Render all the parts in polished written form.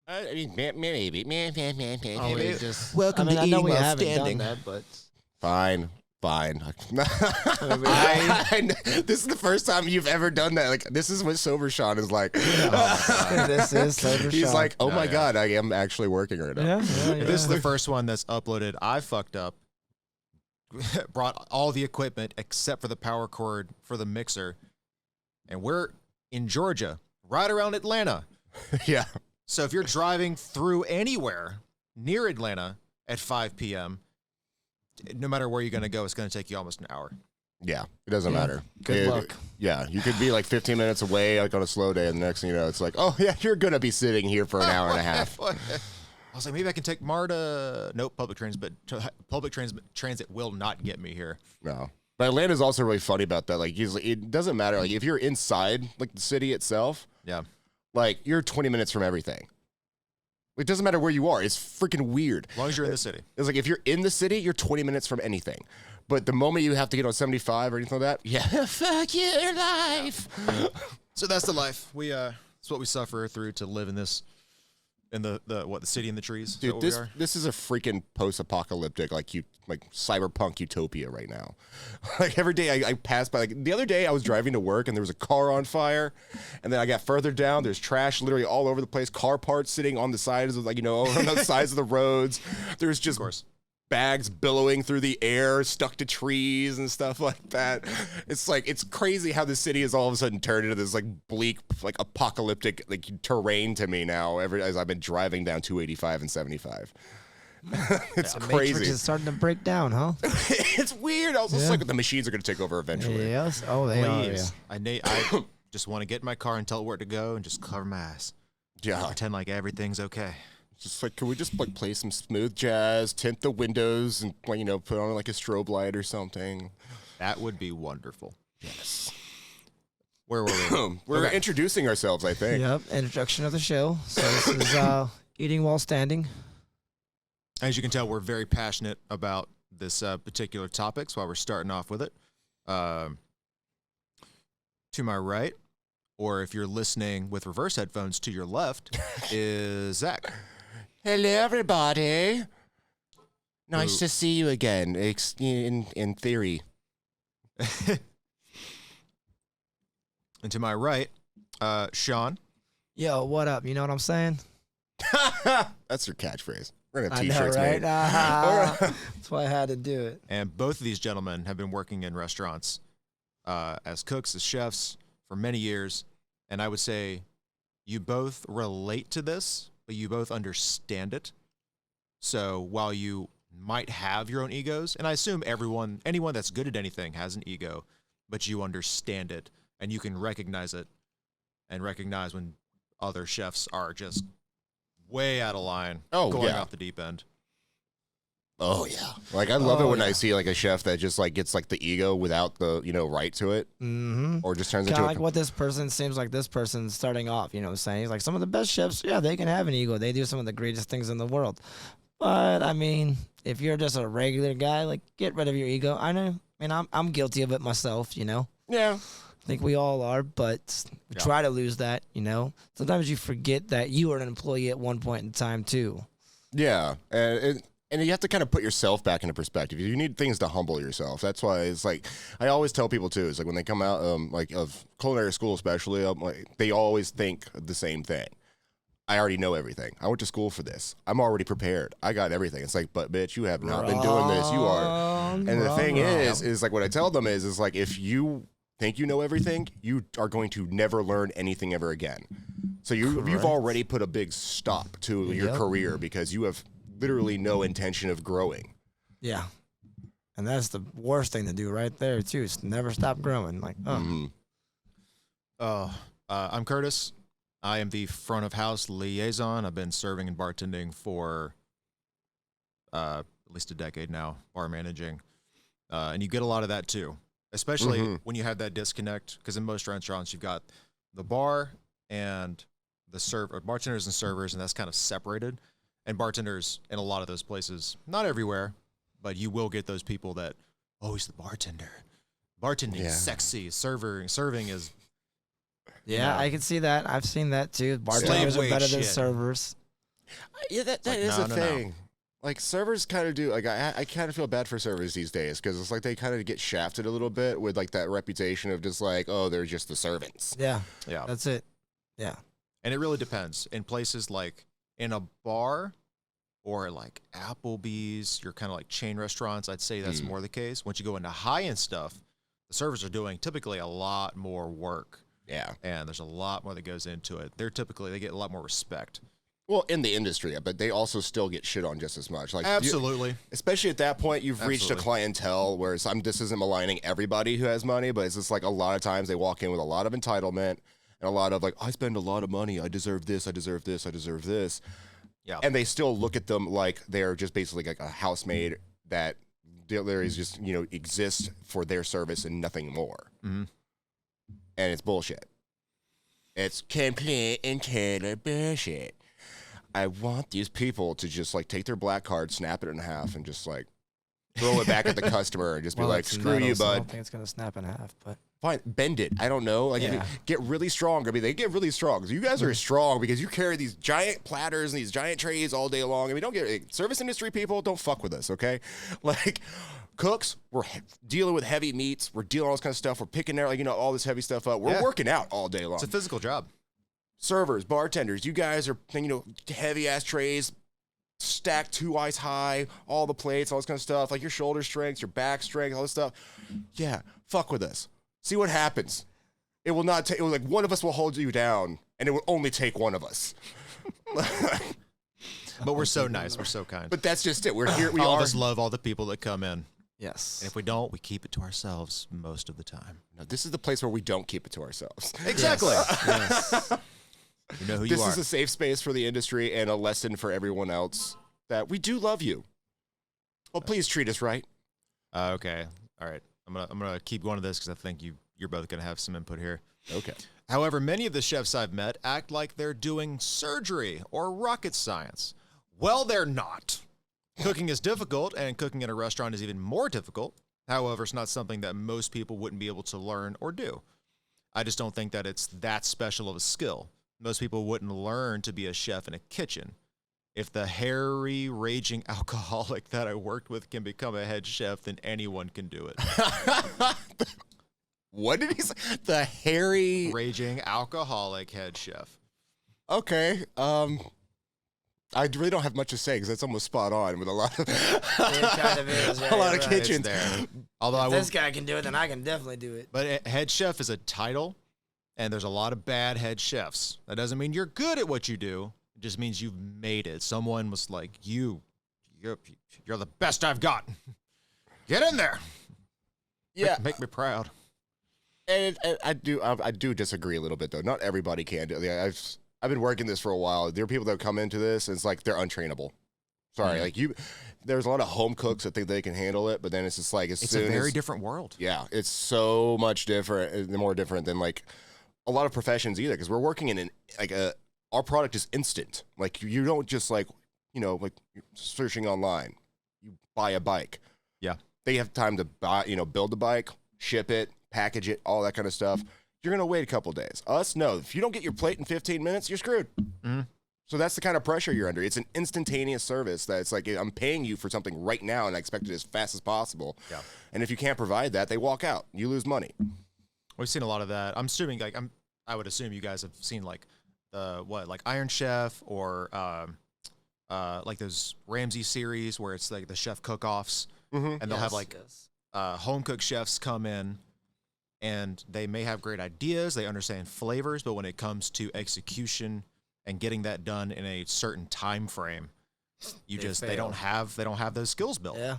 I mean, maybe. Always just. Welcome I mean, to I know eating we while haven't standing. done that, but Fine. This is the first time you've ever done that. Like, this is what Sober Sean is like. this is Sober He's Sean. like, oh my God, I am actually working right now. Yeah. If this is the first one that's uploaded, I fucked up. Brought all the equipment except for the power cord for the mixer. And we're in Georgia, right around Atlanta. Yeah. So if you're driving through anywhere near Atlanta at 5 p.m., no matter where you're going to go, it's going to take you almost an hour. Yeah, it doesn't matter. Good luck. Yeah, you could be like 15 minutes away, like on a slow day, and the next thing you know, it's like, oh yeah, you're gonna be sitting here for an hour and a half. I was like, maybe I can take MARTA. Nope, public transit will not get me here. No, but Atlanta's also really funny about that. Like, it doesn't matter. Like, if you're inside like the city itself, Yeah. like you're 20 minutes from everything. It doesn't matter where you are. It's freaking weird. As long as you're in the city. It's like if you're in the city, you're 20 minutes from anything. But the moment you have to get on 75 or anything like that, yeah, fuck your life. So that's the life. It's what we suffer through to live in this, in the city in the trees. Dude, this is a freaking post-apocalyptic, like cyberpunk utopia right now. Like every day I pass by, like the other day I was driving to work and there was a car on fire, and then I got further down, there's trash literally all over the place, car parts sitting on the sides of, like, on the sides of the roads. There's just bags billowing through the air, stuck to trees and stuff like that. It's like, it's crazy how the city has all of a sudden turned into this like bleak, like apocalyptic like terrain to me now. As I've been driving down 285 and 75. It's crazy. Matrix is starting to break down, huh? It's weird. I was just like, the machines are going to take over eventually. Yes. Oh, they are. Yeah. I just want to get in my car and tell it where to go and just cover my ass. Yeah. Pretend like everything's okay. Just like, can we just like play some smooth jazz, tint the windows, and like, put on like a strobe light or something? That would be wonderful. Yes. Where were we? We're introducing ourselves, I think. Yep. Introduction of the show. So this is eating while standing. As you can tell, we're very passionate about this particular topic, so we're starting off with it. To my right, or if you're listening with reverse headphones, to your left, is Zach. Hello, everybody. Nice to see you again, in theory. And to my right, Sean. Yo, what up? You know what I'm saying? That's your catchphrase. We're going to I have know, t-shirts right? made. That's why I had to do it. And both of these gentlemen have been working in restaurants as cooks, as chefs for many years. And I would say you both relate to this, but you both understand it. So while you might have your own egos, and I assume anyone that's good at anything has an ego, but you understand it and you can recognize it and recognize when other chefs are just way out of line, going off the deep end. Oh yeah, like I love it when I see like a chef that just like gets like the ego without the right to it, or just turns into like what this person seems like. This person's starting off, you know what I'm saying? He's like, some of the best chefs, yeah, they can have an ego. They do some of the greatest things in the world. But I mean, if you're just a regular guy, like, get rid of your ego. I know. I mean, I'm guilty of it myself. Yeah. I think we all are, but try to lose that. Sometimes you forget that you were an employee at one point in time too. Yeah, and you have to kind of put yourself back into perspective. You need things to humble yourself. That's why it's like, I always tell people too, it's like when they come out like of culinary school especially, they always think the same thing. I already know everything. I went to school for this. I'm already prepared. I got everything. It's like, but bitch, you have not been doing this. You are. And the thing is like what I tell them is like, if you think you know everything, you are going to never learn anything ever again. So you've already put a big stop to your career because you have literally no intention of growing. Yeah. And that's the worst thing to do right there too. Is never stop growing. Like, I'm Curtis. I am the front of house liaison. I've been serving and bartending for at least a decade now, bar managing. And you get a lot of that too, especially when you have that disconnect, because in most restaurants you've got the bar and the bartenders and servers, and that's kind of separated. And bartenders in a lot of those places, not everywhere, but you will get those people that, oh, he's the bartender. Bartending is sexy. Serving is... Yeah, I can see that. I've seen that too. Bartenders are better than servers. Yeah, that like, is no, a no, thing. Like servers kind of do. Like I kind of feel bad for servers these days because it's like they kind of get shafted a little bit with like that reputation of just like, oh, they're just the servants. Yeah, Yeah. that's it. Yeah. And it really depends. In places like in a bar or like Applebee's, your kind of like chain restaurants, I'd say that's more the case. Once you go into high-end stuff, the servers are doing typically a lot more work. Yeah. And there's a lot more that goes into it. They get a lot more respect. Well, in the industry, but they also still get shit on just as much. Like Absolutely. Especially at that point, you've reached a Absolutely. clientele where this isn't maligning everybody who has money, but it's just like a lot of times they walk in with a lot of entitlement and a lot of like, I spend a lot of money. I deserve this. I deserve this. I deserve this. Yeah. And they still look at them like they're just basically like a housemaid that there is just, exists for their service and nothing more. Mm-hmm. And it's bullshit. It's complete and total bullshit. I want these people to just like take their black card, snap it in half, and just like throw it back at the customer and just be like, it's screw you, metal, so I bud. don't think it's gonna snap in half, but Fine, bend it. I don't know. Like, Yeah. get really strong. I mean, they get really strong. So you guys are strong because you carry these giant platters and these giant trays all day long. I mean, don't get service industry people. Don't fuck with us, okay? Like, cooks, we're dealing with heavy meats. We're dealing with all this kind of stuff. We're picking there, like all this heavy stuff up. We're Yeah. working out all day long. It's a physical job. Servers, bartenders, you guys are, heavy ass trays, stacked 2 eyes high, all the plates, all this kind of stuff, like your shoulder strength, your back strength, all this stuff. Yeah, fuck with us. See what happens. It will not take, like one of us will hold you down, and it will only take one of us. But we're so nice. We're so kind. But that's just it. We're here. We all are. of us love all the people that come in. yes. And if we don't, we keep it to ourselves most of the time. No, this is the place where we don't keep it to ourselves. Exactly. Yes. You know who This you are. is a safe space for the industry and a lesson for everyone else that we do love you. Well, please treat us right. Okay. All right. I'm gonna keep going to this because I think you're both gonna have some input here. Okay. However, many of the chefs I've met act like they're doing surgery or rocket science. Well, they're not. Cooking is difficult, and cooking in a restaurant is even more difficult. However, it's not something that most people wouldn't be able to learn or do. I just don't think that it's that special of a skill. Most people wouldn't learn to be a chef in a kitchen. If the hairy, raging alcoholic that I worked with can become a head chef, then anyone can do it. What did he say? The hairy. Raging alcoholic head chef. Okay. I really don't have much to say because that's almost spot on with a lot of It kind of is. a lot of right. kitchens. It's there. Although I If will, this guy can do it, then I can definitely do it. but head chef is a title, and there's a lot of bad head chefs. That doesn't mean you're good at what you do. It just means you've made it. Someone was like, you're the best I've got. Get in there. Yeah, Make me proud. and I do disagree a little bit though. Not everybody can do it. I've been working this for a while. There are people that come into this and it's like they're untrainable. Sorry, like there's a lot of home cooks that think they can handle it, but then it's just like It's a very different world. Yeah, it's so much different, more different than like a lot of professions either. Because we're working in our product is instant. Like you don't just like like you're searching online, you buy a bike. Yeah. They have time to buy, build the bike, ship it, package it, all that kind of stuff. You're gonna wait a couple days. Us, no. If you don't get your plate in 15 minutes, you're screwed. Mhm. So that's the kind of pressure you're under. It's an instantaneous service that it's like I'm paying you for something right now, and I expect it as fast as possible. Yeah. And if you can't provide that, they walk out. You lose money. We've seen a lot of that. I'm assuming I would assume you guys have seen like Iron Chef or like those Ramsay series where it's like the chef cook-offs, and they'll have like home cook chefs come in, and they may have great ideas, they understand flavors, but when it comes to execution and getting that done in a certain time frame, they don't have those skills built. Yeah.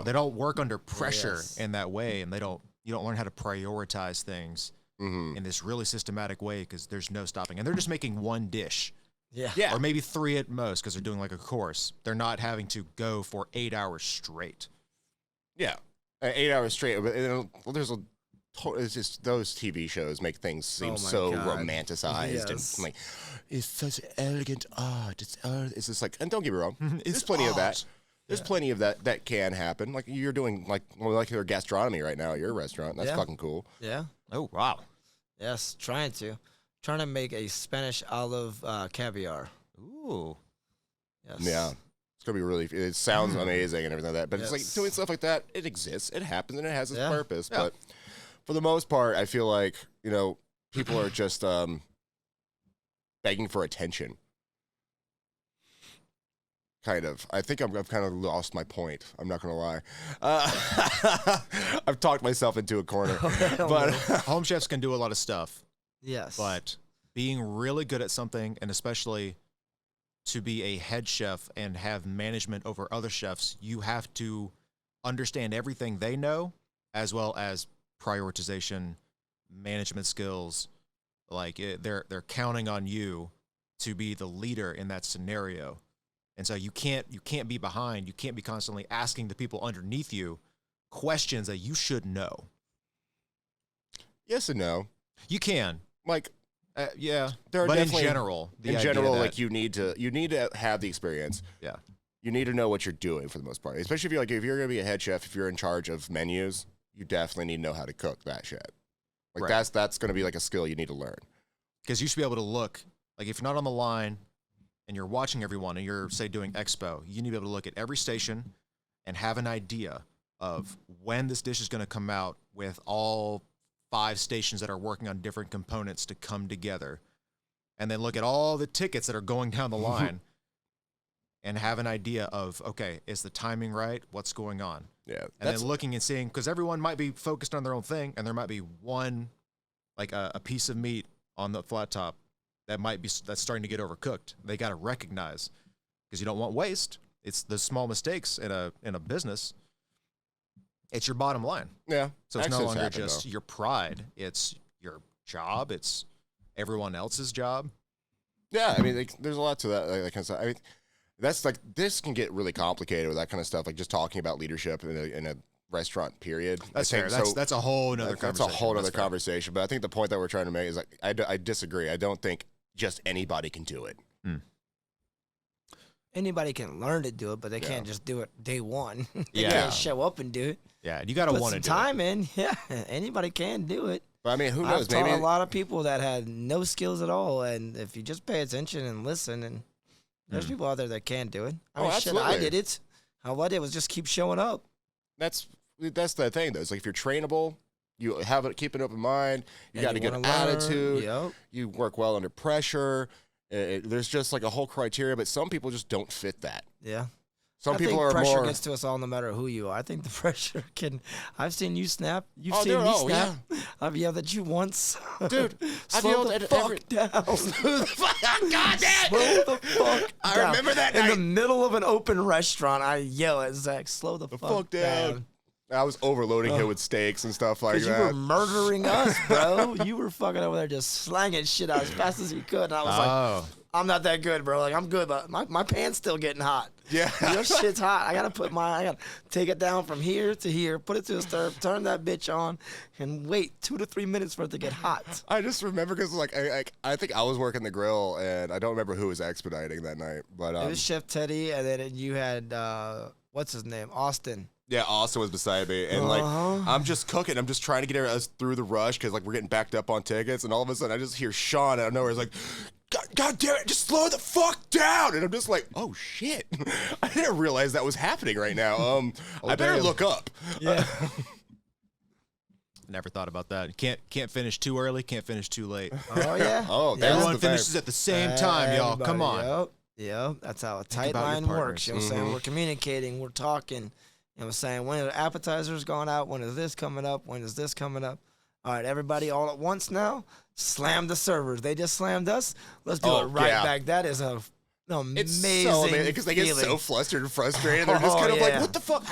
They don't work under pressure Yes. in that way, and you don't learn how to prioritize things in this really systematic way because there's no stopping, and they're just making one dish. Yeah. Or maybe 3 at most because they're doing like a course. They're not having to go for 8 hours straight. Yeah, 8 hours straight. But it's just those TV shows make things seem Oh my so God. romanticized Yes. and like it's such elegant art. It's just like, and don't get me wrong, there's plenty of that. There's plenty of that can happen. Like you're doing like molecular gastronomy right now at your restaurant. That's Yeah. fucking cool. Yeah. Oh, wow. Yes. Trying to make a Spanish olive caviar. Ooh. Yes. Yeah. It's going to be really, it sounds amazing and everything like that. But it's like Yes. doing stuff like that, it exists, it happens, and it has its Yeah. purpose. Yeah. But for the most part, I feel like, people are just begging for attention. Kind of. I think I've kind of lost my point. I'm not going to lie. I've talked myself into a corner. But Home chefs can do a lot of stuff, Yes. but being really good at something, and especially to be a head chef and have management over other chefs, you have to understand everything they know, as well as prioritization, management skills. Like they're counting on you to be the leader in that scenario. And so you can't be behind. You can't be constantly asking the people underneath you questions that you should know. yes and no. You can, Like, yeah, there are but in definitely- general, the in idea general, that- like you need to have the experience. yeah, You need to know what you're doing for the most part. Especially if you're going to be a head chef, if you're in charge of menus, you definitely need to know how to cook that shit. Like Right. that's going to be like a skill you need to learn. because you should be able to look, like if you're not on the line and you're watching everyone and you're, say, doing expo, you need to be able to look at every station and have an idea of when this dish is going to come out with all 5 stations that are working on different components to come together. And then look at all the tickets that are going down the line and have an idea of, okay, is the timing right? What's going on? Yeah. And then looking and seeing, because everyone might be focused on their own thing, and there might be one, like a piece of meat on the flat top that's starting to get overcooked. They got to recognize, because you don't want waste. It's the small mistakes in a business. It's your bottom line. yeah. So it's no Accidents longer happen, just though. your pride. It's your job. It's everyone else's job. Yeah, I mean, like, there's a lot to that kind of stuff. I mean, that's like, this can get really complicated with that kind of stuff. Like just talking about leadership in a restaurant. Period. That's I think fair. That's a whole nother conversation. That's a whole other That's fair. conversation. But I think the point that we're trying to make is like, I disagree. I don't think just anybody can do it. Anybody can learn to do it, but they Yeah. can't just do it day one. They Yeah. can't show up and do it. Yeah, and you got to Put want some to do it. time in. Yeah, anybody can do it. But I mean, who I've knows? taught Maybe a lot of people that had no skills at all, and if you just pay attention and listen, and there's people out there that can do it. I Oh, mean, shit, I absolutely. did it. All I did was just keep showing up. that's the thing though. It's like if you're trainable, you keep an open mind. You and got a good wanna learn. attitude. Yep. You work well under pressure. There's just like a whole criteria, but some people just don't fit that. Yeah. Some I people think are pressure more. gets to us all, no matter who you are. I think the pressure can. I've seen you snap. You've Oh, seen dude, me oh, snap. I've yelled at you once. Dude, I've slow yelled the at fuck every- down. God damn Slow it! the fuck I down. remember that In night. the middle of an open restaurant, I yell at Zach, slow the Fuck down. I was overloading him with steaks and stuff like Because you were that. murdering us, bro. You were fucking over there just slanging shit out as fast as you could. And I was like, Oh, I'm not that good, bro. Like, I'm good, but my pan's still getting hot. Yeah. Your shit's hot. I gotta take it down from here to here, put it to a stir, turn that bitch on, and wait 2 to 3 minutes for it to get hot. I just remember because like I think I was working the grill and I don't remember who was expediting that night, but It was Chef Teddy, and then you had what's his name, Austin. yeah, Austin was beside me, and like Uh-huh. I'm just cooking, I'm just trying to get us through the rush because like we're getting backed up on tickets, and all of a sudden I just hear Sean out of nowhere. He's like, God damn it, just slow the fuck down, and I'm just like, oh shit, I didn't realize that was happening right now. I better damn. look up. Yeah. never thought about that. Can't finish too early. Can't finish too late. Oh yeah. Oh, Yeah. that's Everyone the thing. finishes at the same time, y'all. Come Everybody, on. Yep. Yep. That's how a tight about your line partners. works. You know what I'm saying? We're communicating, we're talking. You know what I'm saying? When are the appetizers going out? When is this coming up? When is this coming up? All right, everybody all at once now. Slam the servers. They just slammed us. Let's do Oh, it right yeah. back. That is a amazing It's so amazing because they get feeling. so flustered and frustrated. They're just Oh, kind of yeah. like, what the fuck?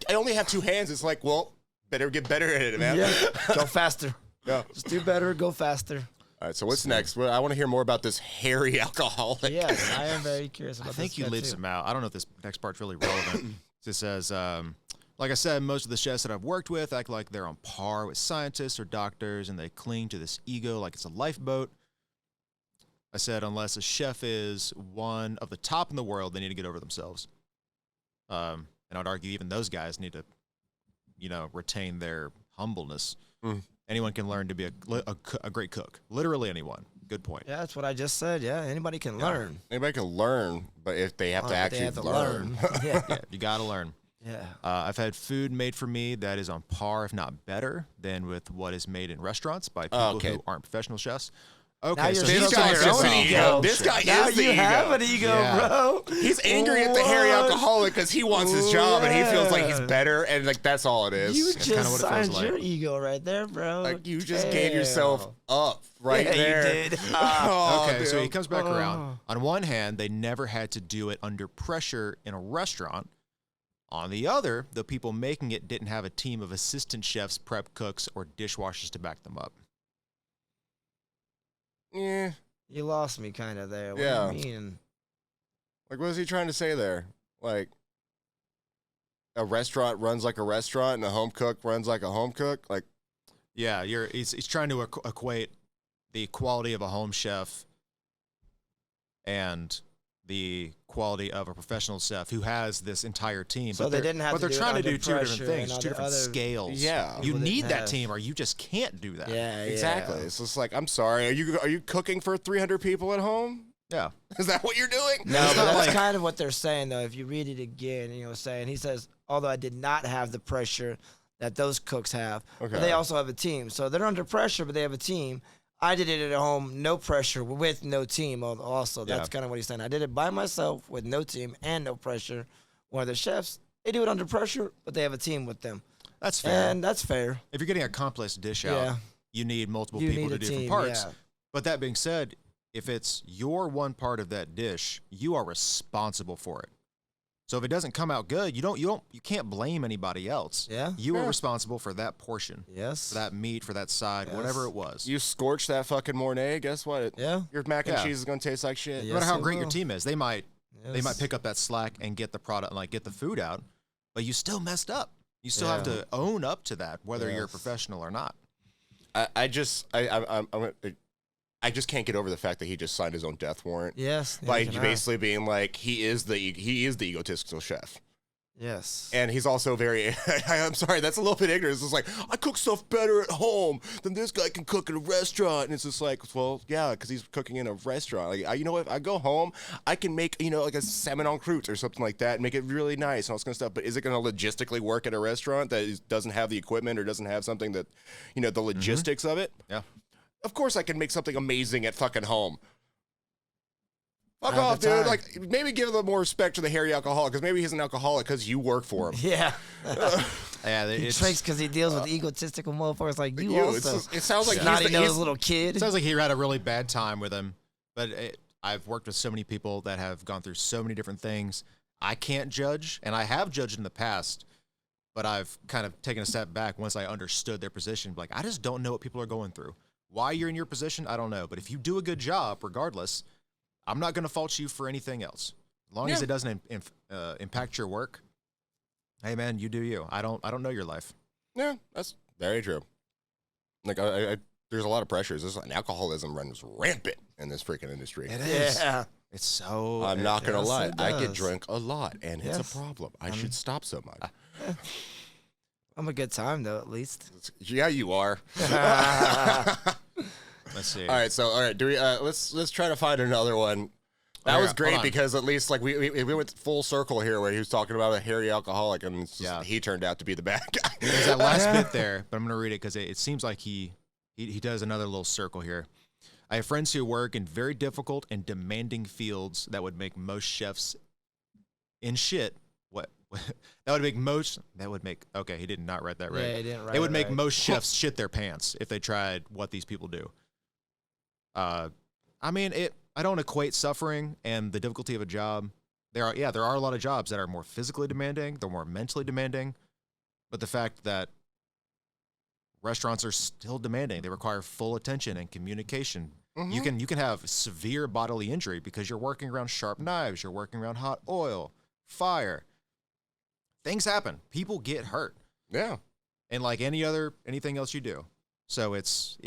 I only have 2 hands. It's like, well, better get better at it, man. Yeah. Go faster. Yeah. Just do better. Go faster. All right, so what's next? Well, I want to hear more about this hairy alcoholic. Yes, I am very curious about I think this you guy, leave too. some out. I don't know if this next part's really relevant. It says, like I said, most of the chefs that I've worked with act like they're on par with scientists or doctors, and they cling to this ego like it's a lifeboat. I said, unless a chef is one of the top in the world, they need to get over themselves. And I'd argue even those guys need to, retain their humbleness. Mm. Anyone can learn to be a great cook. Literally anyone. Good point. Yeah, that's what I just said. Yeah, anybody can learn. Anybody can learn, but if they have to They actually have to learn. yeah. Yeah, you got to learn. Yeah. I've had food made for me that is on par, if not better, than with what is made in restaurants by people Okay. who aren't professional chefs. Now Okay, so you're This he's guy your is own the ego. ego. This guy Now is the you ego. have an ego, Yeah. bro. He's angry at the hairy What? alcoholic because he wants his job and he feels like he's Yeah. better, and like that's all it is. You kinda just what it feels signed like. your ego right there, bro. Like you just gave yourself up right Yeah, you there. did. Oh, Okay, so he dude. comes back around. On one hand, they never had to do it under pressure in a restaurant. On the other, the people making it didn't have a team of assistant chefs, prep cooks, or dishwashers to back them up. Yeah. You lost me kind of there. What Yeah. do you mean? Like, what is he trying to say there? Like, a restaurant runs like a restaurant, and a home cook runs like a home cook. Like, Yeah, he's trying to equate the quality of a home chef and the quality of a professional chef who has this entire team. So but they they're- didn't have but to they're do it trying to under do two different pressure things, and two different other scales. Yeah. You people need didn't that have- team, or you just can't do that. Yeah, exactly. Yeah. It's just like, I'm sorry. Are you cooking for 300 people at home? Yeah. Is that what you're doing? No, It's but not that's like- kind of what they're saying, though. If you read it again, saying, he says, although I did not have the pressure that those cooks have, but Okay. they also have a team. So they're under pressure, but they have a team. I did it at home, no pressure, with no team also. That's Yeah. kind of what he's saying. I did it by myself with no team and no pressure. Where the chefs, they do it under pressure, but they have a team with them. That's fair. And that's fair. If you're getting a complex dish out, Yeah. you need multiple You people need to a do different team, parts. yeah. But that being said, if it's your one part of that dish, you are responsible for it. So if it doesn't come out good, you can't blame anybody else. Yeah. You are Yeah. responsible for that portion, Yes. for that meat, for that side, whatever it was. You scorch that fucking Mornay, guess what? Yeah. Your mac and Yeah. cheese is going to taste like shit. Yeah. No matter how Yes, it great your will. team is, they might Yes. pick up that slack and get the product, like get the food out, but you still messed up. You still have Yeah. to own up to that, whether you're a Yes. professional or not. I just can't get over the fact that he just signed his own death warrant. Yes. By you can basically being like he is the egotistical chef, Yes. and he's also very. I'm sorry, that's a little bit ignorant. It's just like I cook stuff better at home than this guy can cook at a restaurant, and it's just like, well, yeah, because he's cooking in a restaurant. Like, you know what? I go home, I can make like a salmon en croûte or something like that, and make it really nice and all this kind of stuff. But is it going to logistically work at a restaurant that doesn't have the equipment or doesn't have something that, the logistics of it? Yeah. Of course, I can make something amazing at fucking home. Fuck All off, the dude. time. Like, maybe give a little more respect to the hairy alcoholic, because maybe he's an alcoholic because you work for him. Yeah. Yeah, He it's, drinks because he deals with egotistical motherfuckers like you, It's also. just- it sounds like Not he's even those little kid. It sounds like he had a really bad time with him, but I've worked with so many people that have gone through so many different things. I can't judge, and I have judged in the past, but I've kind of taken a step back once I understood their position. Like, I just don't know what people are going through. Why you're in your position, I don't know. But if you do a good job, regardless, I'm not going to fault you for anything else. As long as it doesn't impact your work, hey, man, you do you. I don't know your life. Yeah, that's very true. Like, I there's a lot of pressures. Alcoholism runs rampant in this freaking industry. It is. Yeah. It's so. I'm not gonna yes, lie. it I get does. drunk a lot, and it's Yes. a problem. I should stop so much. I'm a good time, though, at least. Yeah, you are. Let's see. All right, do we? Let's try to find another one. That Okay, was hold great on. because at least like we went full circle here where he was talking about a hairy alcoholic, and it's just, Yeah. he turned out to be the bad guy. There's that last bit there, but I'm going to read it because it seems like he does another little circle here. I have friends who work in very difficult and demanding fields that would make most chefs in shit. What? Okay, he did not write that right. Yeah, he didn't write It would it make right. most chefs shit their pants if they tried what these people do. I mean, I don't equate suffering and the difficulty of a job. There are a lot of jobs that are more physically demanding, they're more mentally demanding, but the fact that restaurants are still demanding, they require full attention and communication. Mhm. You can have severe bodily injury because you're working around sharp knives, you're working around hot oil, fire. Things happen. People get hurt. Yeah. And like anything else you do. So is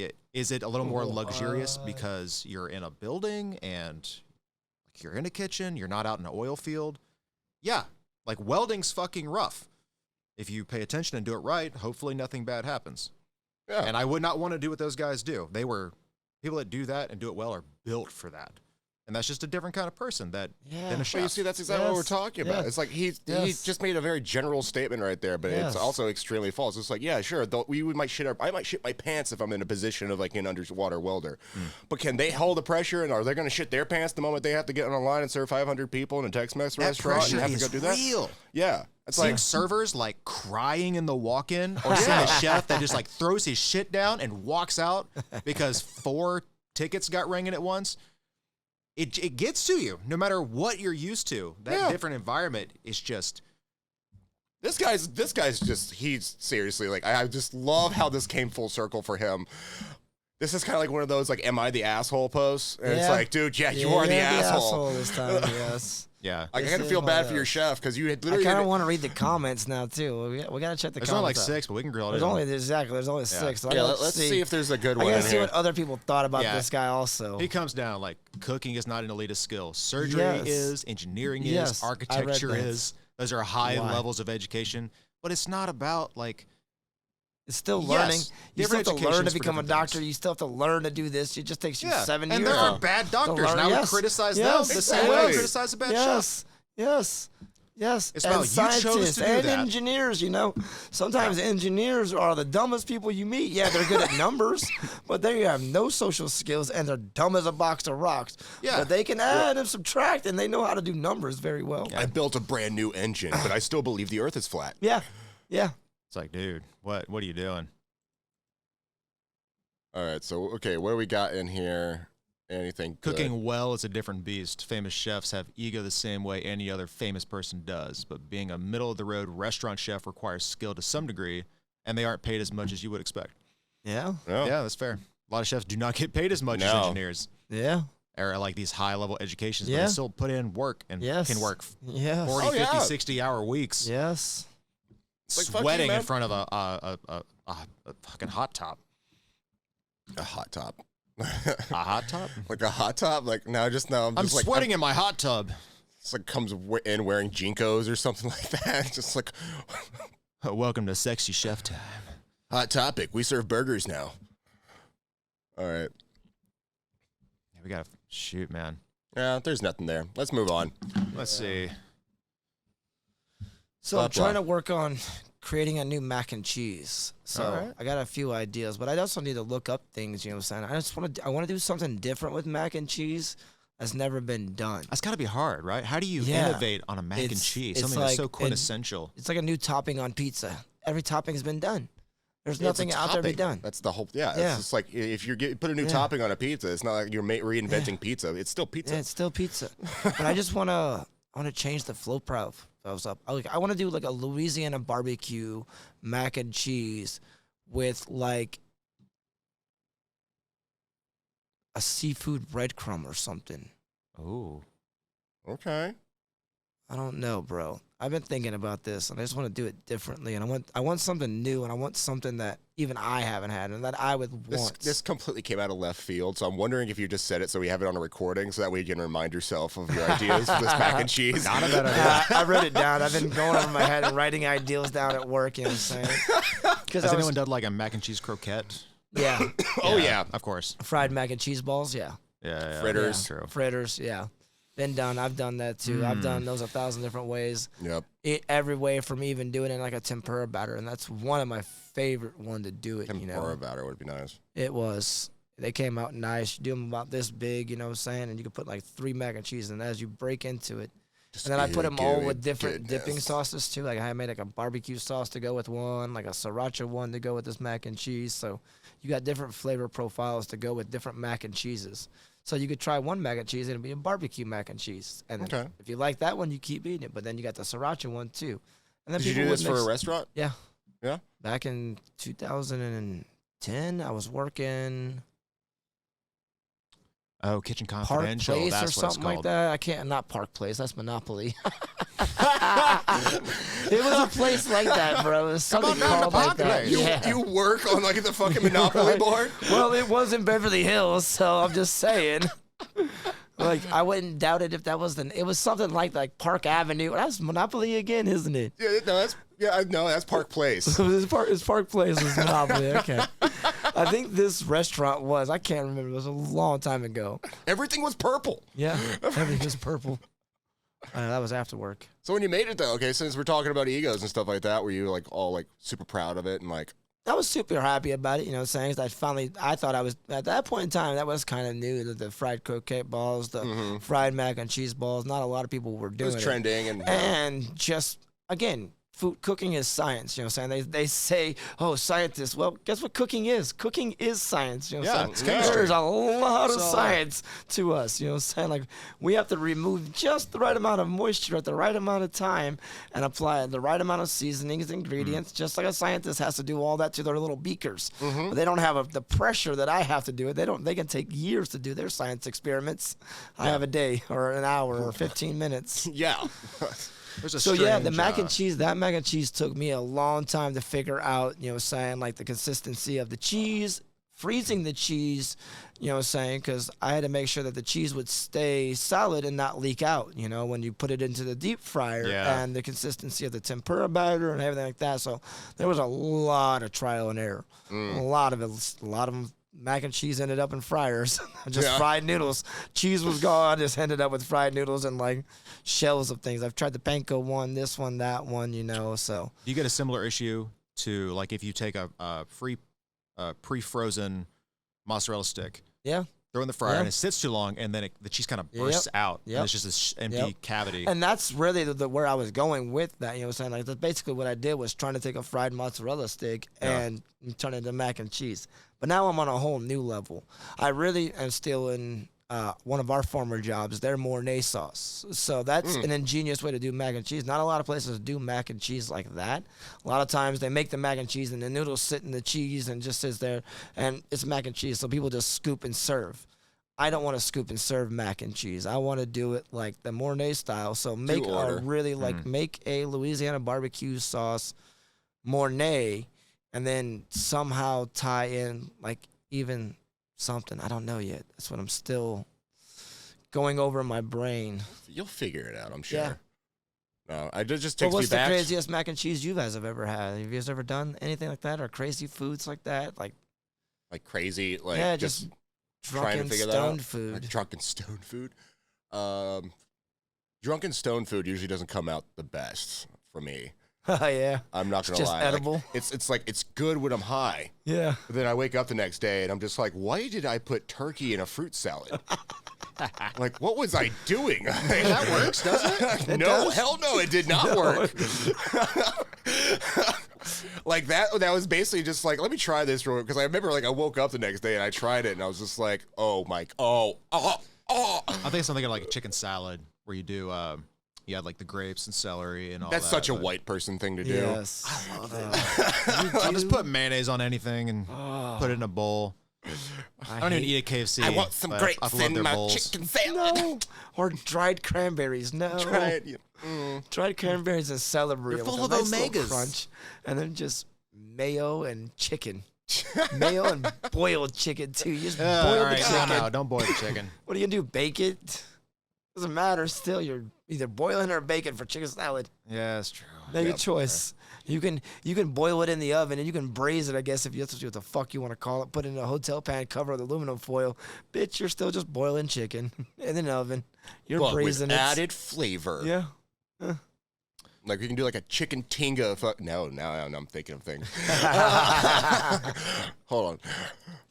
it a little more luxurious because you're in a building and you're in a kitchen, you're not out in an oil field? Yeah, like welding's fucking rough. If you pay attention and do it right, hopefully nothing bad happens. Yeah. And I would not want to do what those guys do. They were People that do that and do it well are built for that. And that's just a different kind of person than a Well, chef. you see, that's exactly what we're talking about. Yes. It's like he just made a very general statement right there, but it's also extremely false. It's like, yeah, sure, I might shit my pants if I'm in a position of like an underwater welder, but can they hold the pressure? And are they going to shit their pants the moment they have to get on a line and serve 500 people in a Tex-Mex that restaurant pressure and have to is go do that? real. Yeah, it's Seeing like servers like crying in the walk-in, or seeing a chef that just like throws his shit down and walks out because 4 tickets got ringing at once. It gets to you, no matter what you're used to. That different environment is just. This guy's just, he's seriously like, I just love how this came full circle for him. This is kind of like one of those like, am I the asshole posts? And it's like, dude, you are the asshole. This time, yes. Yeah. I This kind of is feel one bad of for your those. chef because you had I literally. kind of want to read the comments now too. We gotta check the There's only like comments. 6, but we can grill it There's in. only There's only 6. So I Yeah, gotta let's see if there's a good I one gotta in see here. what other people thought about Yeah. this guy also. He comes down like cooking is not an elitist skill. Surgery Yes. is, engineering Yes, is, I read architecture that. is. Those are high Why? levels of education, but it's not about like. It's still Yes, learning. You still different have to learn to educations for become a different doctor. things. You still have to learn to do this. It just takes you 7 and years. there are bad doctors. learn- Now we yes, criticize yes, them the same way we exactly. criticize a bad chef. Yes. It's and about you chose scientists to do and that. engineers, Sometimes engineers are the dumbest people you meet. Yeah, they're good at numbers, but they have no social skills and they're dumb as a box of rocks. Yeah. But they can add and subtract and they know how to do numbers very well. I built a brand new engine, but I still believe the Earth is flat. Yeah. It's like, dude, what are you doing? All right, so okay, what do we got in here? Anything good? Cooking well is a different beast. Famous chefs have ego the same way any other famous person does, but being a middle-of-the-road restaurant chef requires skill to some degree, and they aren't paid as much as you would expect. Yeah. No. Yeah, that's fair. A lot of chefs do not get paid as much as No. engineers Yeah. or like these high-level educations, but Yeah. they still put in work and Yes. can work Yes. 40, Oh, 50, yeah. 60-hour weeks, Yes. Like, fuck you, sweating man. in front of a fucking hot top. A hot top. A hot top? Like a hot top? Like, no, I'm I'm just like, sweating in my hot tub. It's like comes in wearing Jinkos or something like that. Just like, Welcome to Sexy Chef Time. hot topic. We serve burgers now. All right. Yeah, we got to shoot, man. Yeah, there's nothing there. Let's move on. Let's see. So Blah, I'm trying blah. to work on creating a new mac and cheese. So Alright. I got a few ideas, but I also need to look up things. You know what I'm saying? I want to do something different with mac and cheese that's never been done. That's got to be hard, right? How do you Yeah. innovate on a mac and It's- cheese? it's Something that's so like- quintessential. It's like a new topping on pizza. Every topping's been done. There's Yeah, it's a nothing out there to be topping. done. That's the whole. Yeah, Yeah. it's just like if you put a new Yeah. topping on a pizza, it's not like you're reinventing pizza. It's still pizza. Yeah, it's still pizza. But I just want to change the flow profile up. I want to do like a Louisiana barbecue mac and cheese with like a seafood breadcrumb or something. Oh. Okay. I don't know, bro. I've been thinking about this, and I just want to do it differently. And I want something new, and I want something that even I haven't had, and that I would want. This completely came out of left field, so I'm wondering if you just said it so we have it on a recording, so that way you can remind yourself of your ideas for this mac and cheese. Not a bad idea. I wrote it down. I've been going over my head and writing ideas down at work. You know what I'm saying? Because Has anyone done like a mac and cheese croquette? yeah, Oh yeah, Of course. fried mac and cheese balls. Yeah, Yeah. Fritters. True. fritters. Yeah, been done. I've done that too. I've done those 1,000 different ways. yep. Every way from even doing it in like a tempura batter, and that's one of my favorite one to do it. Tempura batter would be nice. It was. They came out nice. You do them about this big, you know what I'm saying? And you can put like 3 mac and cheese, and as you break into it, and then I put them all with different dipping sauces too. Like I made like a barbecue sauce to go with one, like a sriracha one to go with this mac and cheese. So you got different flavor profiles to go with different mac and cheeses. So you could try one mac and cheese and it'd be a barbecue mac and cheese. And then Okay. if you like that one, you keep eating it. But then you got the sriracha one too. And then Did you people do would this for mix- a restaurant? Yeah. Yeah? Back in 2010, I was working Oh, Kitchen Park Confidential. Place or That's what it's something like called. that. I can't, not Park Place. That's Monopoly. It was a place like that, bro. It was something on down to called like Park that. Place. Yeah. You work on like the fucking Monopoly board? Well, it was in Beverly Hills, so I'm just saying. Like, I wouldn't doubt it if that was it was something like Park Avenue. That's Monopoly again, isn't it? Yeah, no, that's Park Place. It's Park Place. It's Monopoly. Okay. I think this restaurant was. I can't remember. It was a long time ago. Everything was purple. Yeah, everything was purple. That was after work. So when you made it though, okay, since we're talking about egos and stuff like that, were you like all like super proud of it and like? I was super happy about it, you know, saying I thought I was, at that point in time, that was kind of new, the fried croquette balls, the fried mac and cheese balls. Not a lot of people were doing it. It was trending. And just, again, food cooking is science, you know what I'm saying? They say, oh, scientists. Well, guess what cooking is? Cooking is science, you know what I'm it's saying? chemistry. There's a lot of science to us, you know what I'm saying? Like, we have to remove just the right amount of moisture at the right amount of time and apply the right amount of seasonings, ingredients, just like a scientist has to do all that to their little beakers. But they don't have the pressure that I have to do it. They can take years to do their science experiments. I have a day or an hour or 15 minutes. Yeah. So yeah, the mac and cheese, that mac and cheese took me a long time to figure out, you know what I'm saying, like the consistency of the cheese, freezing the cheese, you know what I'm saying, because I had to make sure that the cheese would stay solid and not leak out, you know, when you put it into the deep fryer, and the consistency of the tempura batter and everything like that. So there was a lot of trial and error. A lot of them. Mac and cheese ended up in fryers, just fried noodles. Cheese was gone, just ended up with fried noodles and like shells of things. I've tried the panko one, this one, that one, you know. So do you get a similar issue to like if you take a pre-frozen mozzarella stick, throw in the fryer and it sits too long, and then the cheese kind of bursts out, and it's just this empty cavity. And that's really where I was going with that. You know what I'm saying? Like that's basically what I did was trying to take a fried mozzarella stick and turn it into mac and cheese. But now I'm on a whole new level. I really am still in one of our former jobs, their Mornay sauce. So that's an ingenious way to do mac and cheese. Not a lot of places do mac and cheese like that. A lot of times they make the mac and cheese and the noodles sit in the cheese and just sits there, and it's mac and cheese. So people just scoop and serve. I don't want to scoop and serve mac and cheese. I want to do it like the Mornay style. So make a Louisiana barbecue sauce Mornay, and then somehow tie in like even something. I don't know yet. That's what I'm still going over in my brain. You'll figure it out, I'm sure. Yeah. No, it just takes me back. What's the craziest mac and cheese you guys have ever had? Have you guys ever done anything like that or crazy foods like that? Like crazy, like just trying to drunken figure that stoned out. food. Like drunken stone food. Drunken stone food usually doesn't come out the best for me. Yeah. I'm not gonna just lie. edible. Like, it's good when I'm high. Yeah. But then I wake up the next day and I'm just like, why did I put turkey in a fruit salad? Like, what was I doing? That works, doesn't it? No, hell no, it did not work. Like that was basically just like, let me try this real quick. Because I remember like I woke up the next day and I tried it and I was just like, oh my, I think something like a chicken salad where you do, you had like the grapes and celery and all That's that. such a white person thing to do. Yes. I love it. I'll just put mayonnaise on anything and put it in a bowl. I don't even eat at KFC. I want some grapes in my chicken salad. No. Or dried cranberries. No. Dried cranberries and celery. They're with full a of nice little omegas. Crunch, and then just mayo and chicken. Mayo and boiled chicken, too. You just boil All right, the chicken. no, don't boil the chicken. What are you going to do? Bake it? Doesn't matter. Still, you're either boiling or baking for chicken salad. Yeah, that's true. Make a choice. You can boil it in the oven and you can braise it, I guess, if that's what the fuck you want to call it. Put it in a hotel pan, cover it with aluminum foil. Bitch, you're still just boiling chicken in an oven. You're But braising with it. added flavor. Yeah. Like we can do like a chicken tinga. No, now I'm thinking of things. Hold on.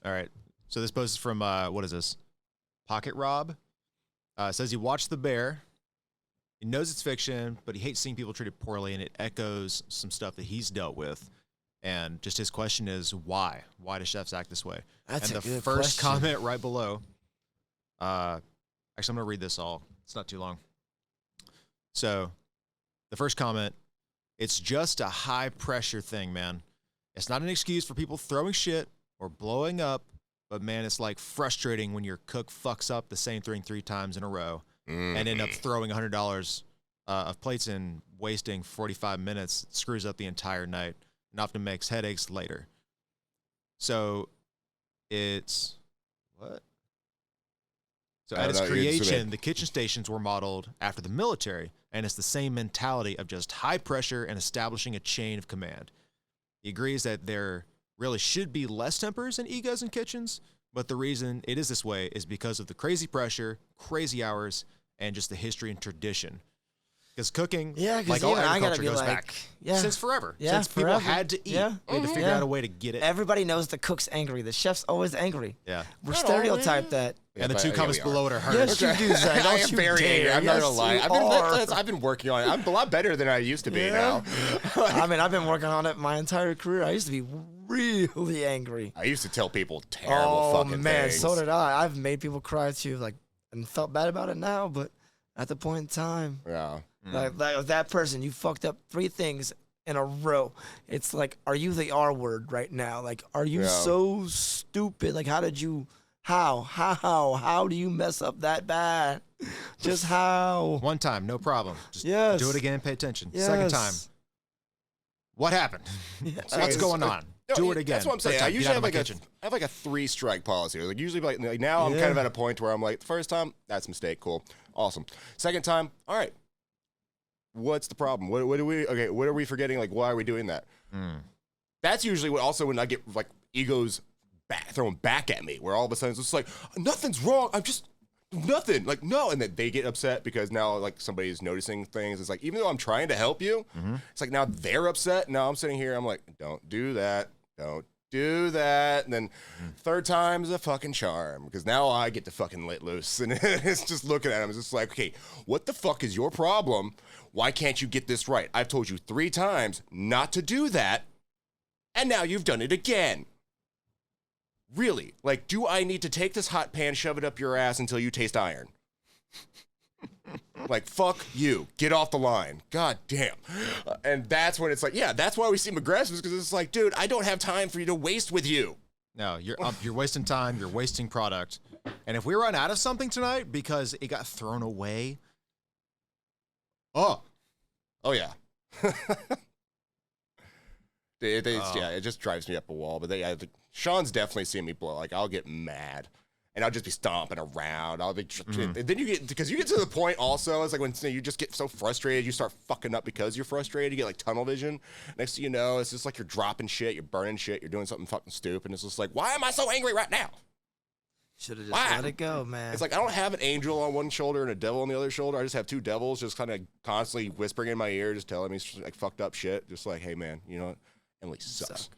All right. So this post is from, what is this? Pocket Rob. Says he watched The Bear. He knows it's fiction, but he hates seeing people treated poorly, and it echoes some stuff that he's dealt with. And just his question is, why? Why do chefs act this way? That's and a the good first question. comment right below, actually, I'm going to read this all. It's not too long. So the first comment, it's just a high-pressure thing, man. It's not an excuse for people throwing shit or blowing up, but, man, it's like frustrating when your cook fucks up the same thing 3 times in a row and end up throwing $100 of plates in, wasting 45 minutes. It screws up the entire night and often makes headaches later. So it's what? So at its creation, the kitchen stations were modeled after the military, and it's the same mentality of just high pressure and establishing a chain of command. He agrees that they're really should be less tempers and egos in kitchens. But the reason it is this way is because of the crazy pressure, crazy hours, and just the history and tradition. Because cooking, like all agriculture, goes back since forever. Yeah, since people had to eat, they had to figure out a way to get it. Everybody knows the cook's angry. The chef's always angry. Yeah. We're stereotyped that. And the two comments below it are hers. Yes, you do, Zach. I Don't am you very dare. angry. I'm not Yes, gonna lie. you I've been working on it. I'm a lot better than I used to be now. I mean, I've been working on it my entire career. I used to be really angry. I used to tell people terrible fucking things. So did I. I've made people cry too, like, and felt bad about it now. But at the point in time, like that person, you fucked up 3 things in a row. It's like, are you the R word right now? Like, are you so stupid? Like, how did you? How do you mess up that bad? Just how? One time, no problem. Just do it again, pay attention. Yes. Second time, what happened? What's going on? Do it again. That's what I'm saying. I usually have like a 3-strike policy. Like usually, like now I'm kind of at a point where I'm like, the first time, that's a mistake, cool, awesome. Second time, all right. What's the problem? What are we forgetting? Like, why are we doing that? That's usually when I get like egos thrown back at me, where all of a sudden it's just like, nothing's wrong. I'm just nothing. Like, no. And then they get upset because now like somebody's noticing things. It's like, even though I'm trying to help you, it's like now they're upset. Now I'm sitting here. I'm like, don't do that. Don't do that. And then third time is a fucking charm because now I get to fucking let loose. And it's just looking at him. It's just like, okay, what the fuck is your problem? Why can't you get this right? I've told you 3 times not to do that. And now you've done it again. Really? Like, do I need to take this hot pan, shove it up your ass until you taste iron? Like, fuck you. Get off the line. God damn. And that's when it's like, that's why we seem aggressive, because it's like, dude, I don't have time for you to waste with you. No, you're wasting time. You're wasting product. And if we run out of something tonight because it got thrown away, oh yeah. It just drives me up a wall. But Sean's definitely seen me blow. Like, I'll get mad. And I'll just be stomping around. I'll be, and then you get to the point also, it's like when you just get so frustrated, you start fucking up because you're frustrated. You get like tunnel vision. Next thing you know, it's just like you're dropping shit, you're burning shit, you're doing something fucking stupid. And it's just like, why am I so angry right now? Should have just let it go, man. It's like I don't have an angel on one shoulder and a devil on the other shoulder. I just have 2 devils just kind of constantly whispering in my ear, just telling me like fucked up shit. Just like, hey man, you know what? Emily sucks.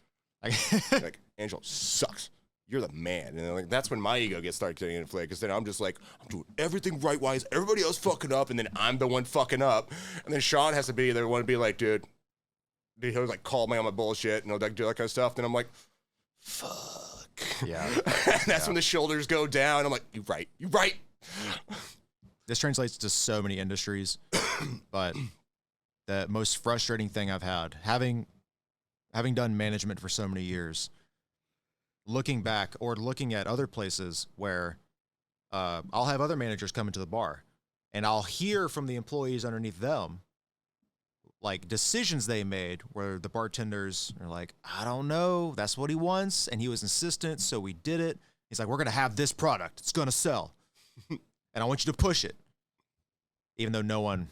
Like, Angel sucks. You're the man. And then, like, that's when my ego started getting inflated, because then I'm just like, I'm doing everything right. Why is everybody else fucking up? And then I'm the one fucking up. And then Sean has to be there, one to be like, dude, he'll like call me on my bullshit and he'll like do that kind of stuff. Then I'm like, fuck. Yeah. And that's when the shoulders go down. I'm like, you're right. This translates to so many industries, but the most frustrating thing I've had, having done management for so many years, looking back or looking at other places where I'll have other managers come into the bar and I'll hear from the employees underneath them, like decisions they made where the bartenders are like, I don't know, that's what he wants. And he was insistent. So we did it. He's like, we're going to have this product. It's going to sell. And I want you to push it. Even though no one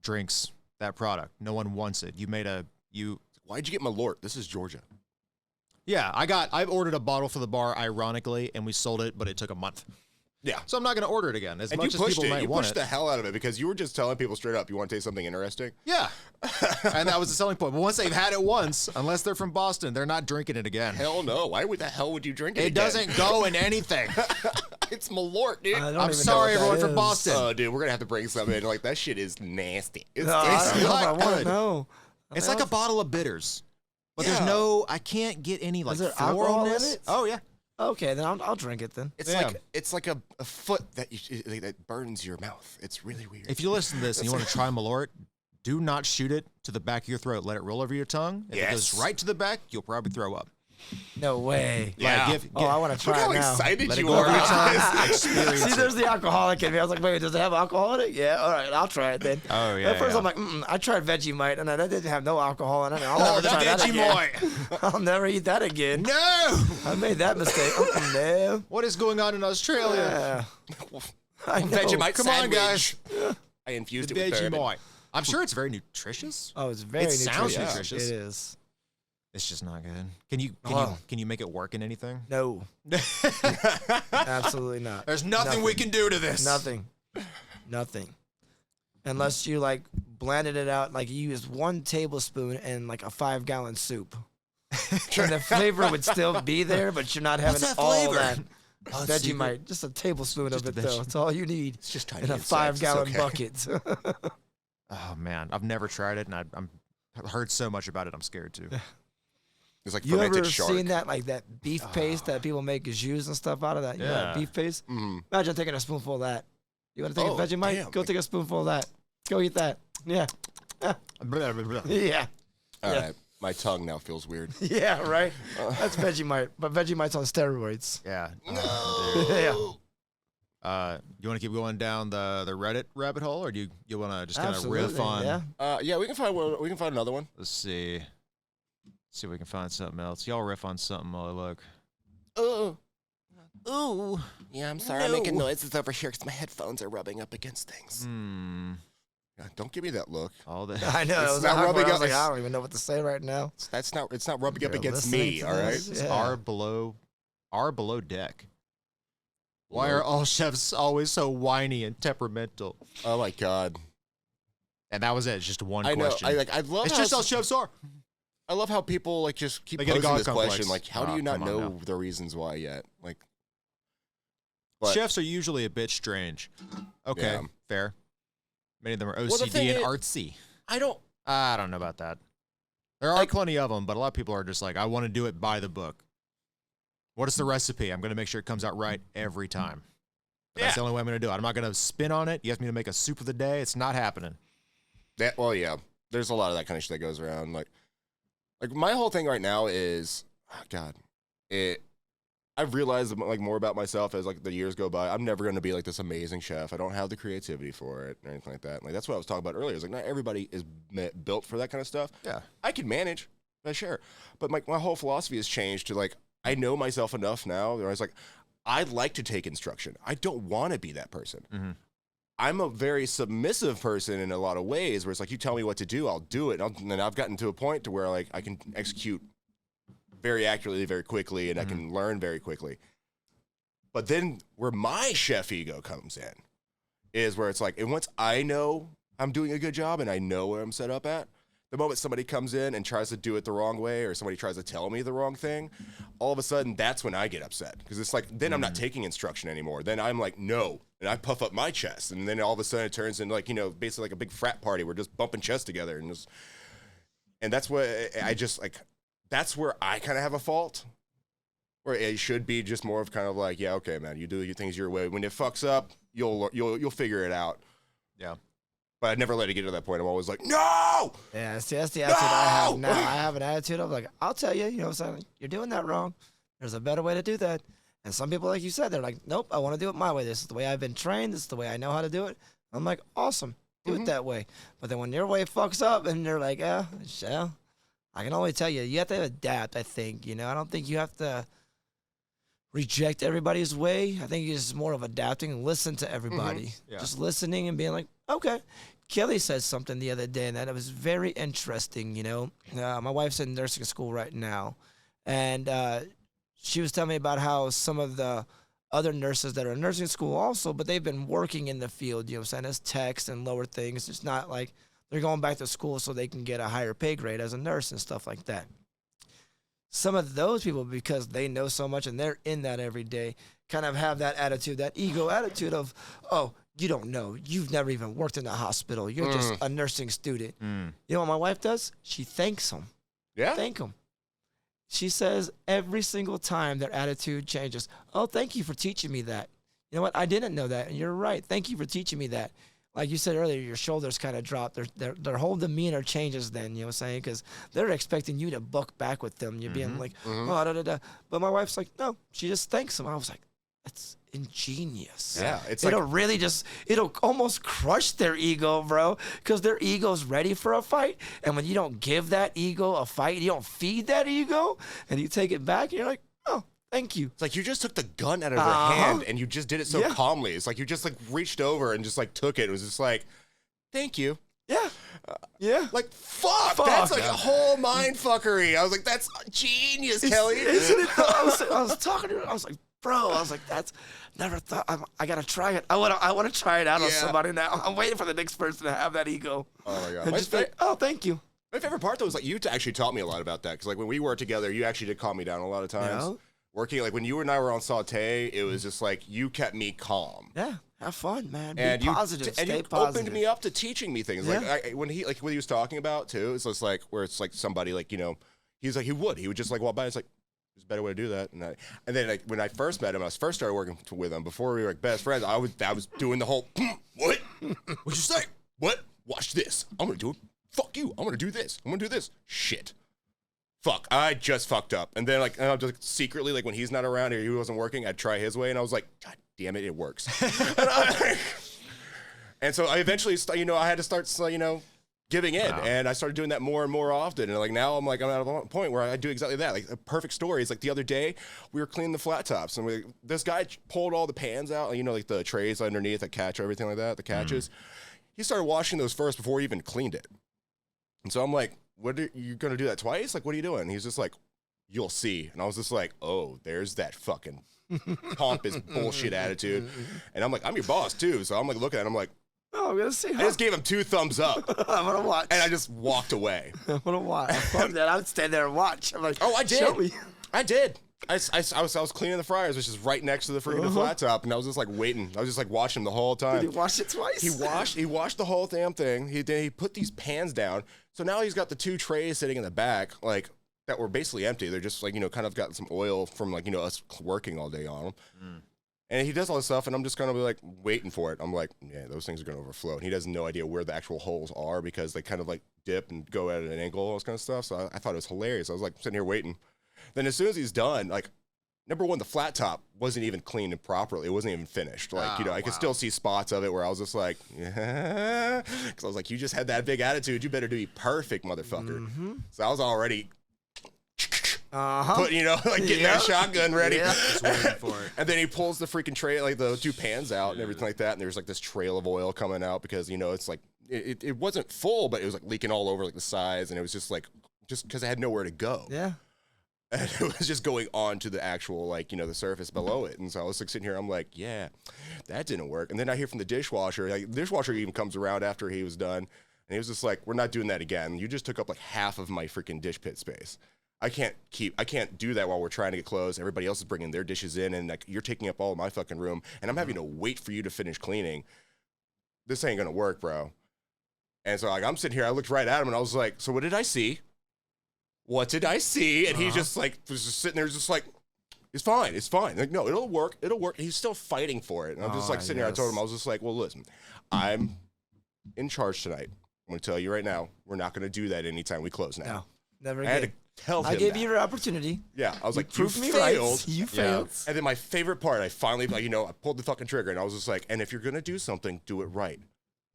drinks that product. No one wants it. Why'd you get Malort? This is Georgia. Yeah, I ordered a bottle for the bar, ironically, and we sold it, but it took a month. Yeah. So I'm not going to order it again. As much as people might want it. You pushed the hell out of it because you were just telling people straight up, you want to taste something interesting? Yeah. And that was the selling point. But once they've had it once, unless they're from Boston, they're not drinking it again. Hell no. Why the hell would you drink it It again? doesn't go in anything. It's Malort, dude. I'm sorry, everyone from Boston. Oh, dude, we're going to have to bring something in. Like, that shit is nasty. It's I want to know. It's like a bottle of bitters. But there's I can't get any like alcohol in it? Oh yeah. Okay, then I'll drink it then. It's like a foot that burns your mouth. It's really weird. If you listen to this and you want to try Malort, do not shoot it to the back of your throat. Let it roll over your tongue. If it goes right to the back, you'll probably throw up. No way. Yeah. I want to try Look it how now. excited Let it you go are. over your tongue. See, there's the alcoholic in me. I was like, wait, does it have alcohol in it? Yeah, all right, I'll try it then. Oh, yeah. At first, I'm like, I tried Vegemite, and that didn't have no alcohol in it. I'll never the try that again. Vegemite. I'll never eat that again. No! I made that mistake. No. What is going on in Australia? I know. Vegemite Come sandwich. on, guys. I infused The it with bourbon. Vegemite. I'm sure it's very nutritious. Oh, it's very nutritious. Sounds nutritious. It is. It's just not good. Can you make it work in anything? No. Absolutely not. There's nothing we can do to this. Nothing. Unless you like blended it out, like you used 1 tablespoon in like a 5-gallon soup. And the flavor would still be there, but you're not having that all flavor? that Vegemite. Just a tablespoon of it, though. That's all you need. It's just tiny in a insects. 5-gallon It's okay. bucket. Oh man, I've never tried it, and I've heard so much about it. I'm scared too. It's like You fermented ever shark. seen that, like that beef paste that people make jus and stuff out of that? You know, that Yeah. beef paste? Mhm. Imagine taking a spoonful of that. You want to take Oh, a Vegemite? damn. Go take a spoonful of that. Go eat that. Yeah. Yeah. All Yeah. right. My tongue now feels weird. Yeah, right? That's Vegemite. But Vegemite's on steroids. Yeah. Yeah. You want to keep going down the Reddit rabbit hole, or do you want to just kind of riff Absolutely, on? Yeah. Yeah, we can find one. We can find another one. Let's see. See if we can find something else. Y'all riff on something while I look. Ooh. Yeah, I'm sorry. I'm making noises over here because my headphones are rubbing up against things. Yeah, don't give me that look. All the I know. It's It was not awkward. rubbing I was up- like, I don't even know what to say right now. It's not rubbing up You're against listening me. to All right. this? Yeah. are below deck. Why are all chefs always so whiny and temperamental? Oh my god. And that was it. It's just one I know. question. I love. it's how just how chefs are. I love how people like just keep They get a posing God this complex. question. Like, how do Oh, you not come on know now. the reasons why yet? Like, but- Chefs are usually a bit strange. Okay, Yeah. fair. Many of them are the OCD thing and is- artsy. I don't. I don't know about that. There are plenty of them, but a lot of people are just like, I want to do it by the book. What is the recipe? I'm going to make sure it comes out right every time. But that's the only way I'm going to do it. I'm not going to spin on it. You ask me to make a soup of the day. It's not happening. Well, yeah. There's a lot of that kind of shit that goes around. Like my whole thing right now is, God, I've realized like more about myself as like the years go by. I'm never going to be like this amazing chef. I don't have the creativity for it or anything like that. Like that's what I was talking about earlier. It's like not everybody is built for that kind of stuff. Yeah. I can manage, sure, but my whole philosophy has changed to like I know myself enough now. Where I was like, I like to take instruction. I don't want to be that person. Mm-hmm. I'm a very submissive person in a lot of ways where it's like, you tell me what to do, I'll do it. And then I've gotten to a point to where like I can execute very accurately, very quickly, and I can learn very quickly. But then where my chef ego comes in is where it's like, and once I know I'm doing a good job and I know where I'm set up at, the moment somebody comes in and tries to do it the wrong way or somebody tries to tell me the wrong thing, all of a sudden that's when I get upset. Because it's like, then I'm not taking instruction anymore. Then I'm like, no. And I puff up my chest. And then all of a sudden it turns into like, basically like a big frat party. We're just bumping chests together. And that's what I just like, that's where I kind of have a fault. Where it should be just more of kind of like, yeah, okay, man, you do your things your way. When it fucks up, you'll figure it out. Yeah. But I never let it get to that point. I'm always like, no! Yeah, see, that's the attitude I have now. I have an attitude of like, I'll tell you, what I'm saying? You're doing that wrong. There's a better way to do that. And some people, like you said, they're like, nope, I want to do it my way. This is the way I've been trained. This is the way I know how to do it. I'm like, awesome. Do it that way. But then when your way fucks up and they're like, yeah, I can only tell you have to adapt, I think. I don't think you have to reject everybody's way. I think it's more of adapting and listen to everybody. Yeah. Just listening and being like, okay. Kelly said something the other day, and that it was very interesting, My wife's in nursing school right now, and she was telling me about how some of the other nurses that are in nursing school also, but they've been working in the field, as techs and lower things. It's not like they're going back to school so they can get a higher pay grade as a nurse and stuff like that. Some of those people, because they know so much and they're in that every day, kind of have that attitude, that ego attitude of, oh, you don't know. You've never even worked in a hospital. You're just a nursing student. You know what my wife does? She thanks them. Yeah? Thank them. She says every single time their attitude changes, oh, thank you for teaching me that. You know what? I didn't know that. And you're right. Thank you for teaching me that. Like you said earlier, your shoulders kind of drop. Their whole demeanor changes then, you know what I'm saying? Because they're expecting you to buck back with them. You're being like, oh, da-da-da. But my wife's like, no, she just thanks them. I was like, that's ingenious. Yeah, it's it'll like, really it'll almost crush their ego, bro, because their ego's ready for a fight. And when you don't give that ego a fight, you don't feed that ego, and you take it back, and you're like, oh, thank you. it's like you just took the gun out of their hand and you just did it so calmly. It's like you just like reached over and just like took it. It was just like, thank you. Yeah. Yeah. Like, fuck. That's like a whole mind fuckery. I was like, that's genius, Kelly. Isn't it? Though? I was talking to her. I was like, bro. I was like, that's never thought. I gotta try it. I want to try it out on somebody now. I'm waiting for the next person to have that ego. Oh my god. And just like, oh, thank you. My favorite part though was like you actually taught me a lot about that because like when we worked together, you actually did calm me down a lot of times. Yeah. Working like when you and I were on Saute, it was just like you kept me calm. Yeah. Have fun, man. And Be positive. and Stay you positive. opened me up to teaching me things. Yeah. Like when he was talking about too, it's just like where it's like somebody like he's like he would just like walk by. It's like there's a better way to do that. And then like when I first met him, I first started working with him before we were like best friends. I was doing the whole what? What'd you say? What? Watch this. I'm gonna do it. Fuck you. I'm gonna do this. I'm gonna do this. Shit. Fuck. I just fucked up. And then like I'm just secretly like when he's not around or he wasn't working, I'd try his way, and I was like, God damn it, it works. And so I eventually, I had to start, giving in, and I started doing that more and more often. And like now I'm at a point where I do exactly that. Like a perfect story is like the other day we were cleaning the flat tops, and this guy pulled all the pans out, like the trays underneath that catch everything like that, the catches. He started washing those first before he even cleaned it. And so I'm like, what are you gonna do that twice? Like, what are you doing? And he's just like, you'll see. And I was just like, oh, there's that fucking pompous bullshit attitude. And I'm like, I'm your boss too. So I'm like looking at him, I'm like, oh, I'm gonna see. I just gave him 2 thumbs up. I'm gonna watch. And I just walked away. I'm gonna watch. I would stand there and watch. I'm like, oh, I did. Show me. I did. I was cleaning the fryers, which is right next to the freaking flat top, and I was just like waiting. I was just like watching him the whole time. Did he wash it twice? He washed the whole damn thing. He put these pans down. So now he's got the 2 trays sitting in the back, like that were basically empty. They're just like kind of got some oil from like us working all day on them. And he does all this stuff, and I'm just gonna be like waiting for it. I'm like, yeah, those things are gonna overflow. And he has no idea where the actual holes are because they kind of like dip and go at an angle, all this kind of stuff. So I thought it was hilarious. I was like sitting here waiting. Then as soon as he's done, like, number one, the flat top wasn't even cleaned properly. It wasn't even finished. Like, I could still see spots of it where I was just like, yeah. Because I was like, you just had that big attitude. You better do perfect, motherfucker. So I was already putting, getting that shotgun ready. Yeah. Just waiting for it. And then he pulls the freaking tray, like the 2 pans out and everything like that. And there's like this trail of oil coming out because, it's like, it wasn't full, but it was like leaking all over like the sides. And it was just like, just because I had nowhere to go. Yeah. And it was just going on to the actual, like, the surface below it. And so I was like sitting here, I'm like, yeah, that didn't work. And then I hear from the dishwasher, like, the dishwasher even comes around after he was done. And he was just like, we're not doing that again. You just took up like half of my freaking dish pit space. I can't do that while we're trying to get closed. Everybody else is bringing their dishes in, and like, you're taking up all of my fucking room, and I'm having to wait for you to finish cleaning. This ain't gonna work, bro. And so like, I'm sitting here, I looked right at him, and I was like, so what did I see? What did I see? And he just like was just sitting there, just like, it's fine. Like, no, it'll work. And he's still fighting for it. And I'm just like sitting here. I told him, I was just like, well, listen, I'm in charge tonight. I'm going to tell you right now, we're not going to do that anytime we close now. No, never I had again. to tell him I gave that. you your opportunity. Yeah, I was like, you proved me failed. right. You failed. And then my favorite part, I finally, like, I pulled the fucking trigger, and I was just like, and if you're going to do something, do it right.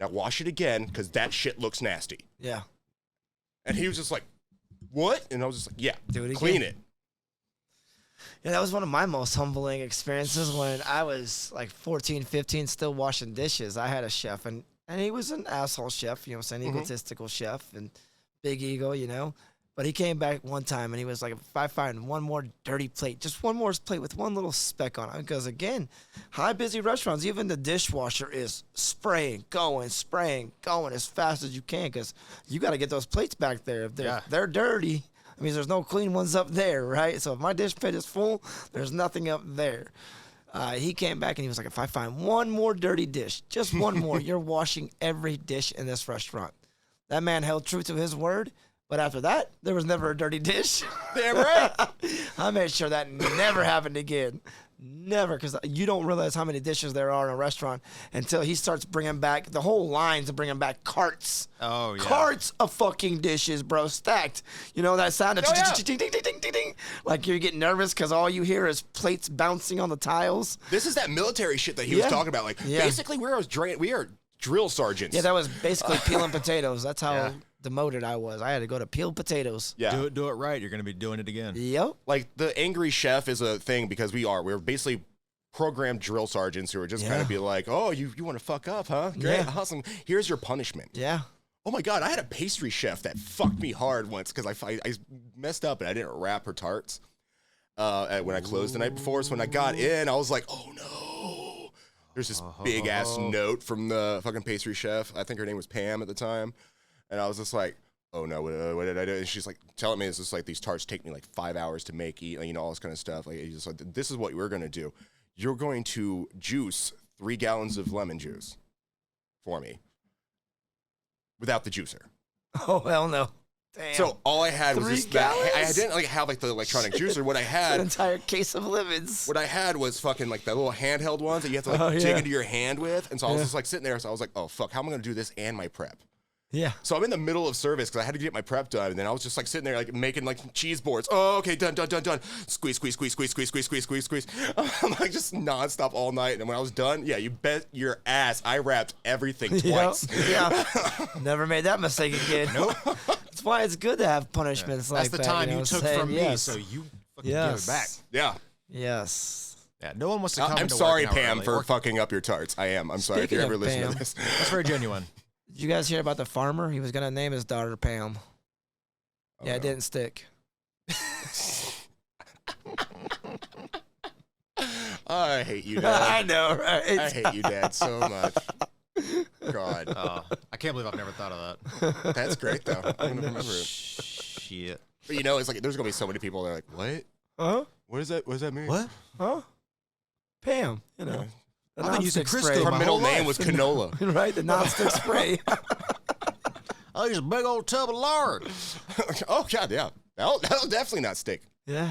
Now wash it again, because that shit looks nasty. Yeah. And he was just like, what? And I was just like, yeah, Do it again. clean it. Yeah, that was one of my most humbling experiences when I was like 14, 15, still washing dishes. I had a chef, and he was an asshole chef, egotistical chef and big ego, But he came back one time, and he was like, if I find one more dirty plate, just one more plate with one little speck on it. Because, again, high busy restaurants, even the dishwasher is spraying, going as fast as you can because you got to get those plates back there. If they're dirty, I mean, there's no clean ones up there, right? So if my dish pit is full, there's nothing up there. He came back, and he was like, if I find one more dirty dish, just one more, you're washing every dish in this restaurant. That man held true to his word. But after that, there was never a dirty dish. Damn right. I made sure that never happened again. Never, because you don't realize how many dishes there are in a restaurant until he starts bringing back the whole lines of bringing back carts. Oh, yeah. Carts of fucking dishes, bro, stacked. You know that sound of ding, ding, ding, like you're getting nervous because all you hear is plates bouncing on the tiles. This is that military shit that he was talking about. Like, basically, we are drill sergeants. Yeah, that was basically peeling potatoes. That's how demoted I was. I had to go to peel potatoes. Yeah. Do it right. You're going to be doing it again. Yep. Like, the angry chef is a thing because we're basically programmed drill sergeants who are just kind of be like, oh, you want to fuck up, huh? Great, awesome. Here's your punishment. Yeah. Oh my God, I had a pastry chef that fucked me hard once because I messed up and I didn't wrap her tarts when I closed the night before. So when I got in, I was like, oh no. There's this big ass note from the fucking pastry chef. I think her name was Pam at the time. And I was just like, oh no, what did I do? And she's like telling me it's just like these tarts take me like 5 hours to make, eat, you know, all this kind of stuff. Like, just like, this is what we're going to do. You're going to juice 3 gallons of lemon juice for me. Without the juicer. Oh, hell no. Damn. So all I had was 3 just gallons? that. I didn't like have like the electronic juicer. What I An had, entire case of lemons. what I had was fucking like the little handheld ones that you have to like dig into your hand with. And so I was just like sitting there. So I was like, oh fuck, how am I gonna do this and my prep? Yeah. So I'm in the middle of service because I had to get my prep done, and then I was just like sitting there like making like cheese boards. Oh, okay, done. Squeeze. I'm like just nonstop all night. And when I was done, yeah, you bet your ass I wrapped everything twice. Yeah. Never made that mistake again. Nope. That's why it's good to have punishments like that. That's the time you took from me, yes. so you fucking give it back. Yeah. Yes. Yeah, no one wants to come I'm into sorry, work an hour Pam, early. for fucking up your tarts. I am. I'm sorry if Speaking you're ever of listening Pam. to this. That's very genuine. Did you guys hear about the farmer? He was going to name his daughter Pam. Yeah, it didn't stick. I hate you, Dad. I know, right? I hate you, Dad, so much. God. I can't believe I've never thought of that. That's great, though. I'm going to remember it. Shit. But you know, it's like there's going to be so many people that are like, what? Huh? What does that mean? What? Huh? Pam, you know. The I've been using nonstick Crisco spray. Her my middle whole name life. was Canola. Right, the nonstick spray. I use a big old tub of lard. Oh, God, yeah. That'll definitely not stick. Yeah.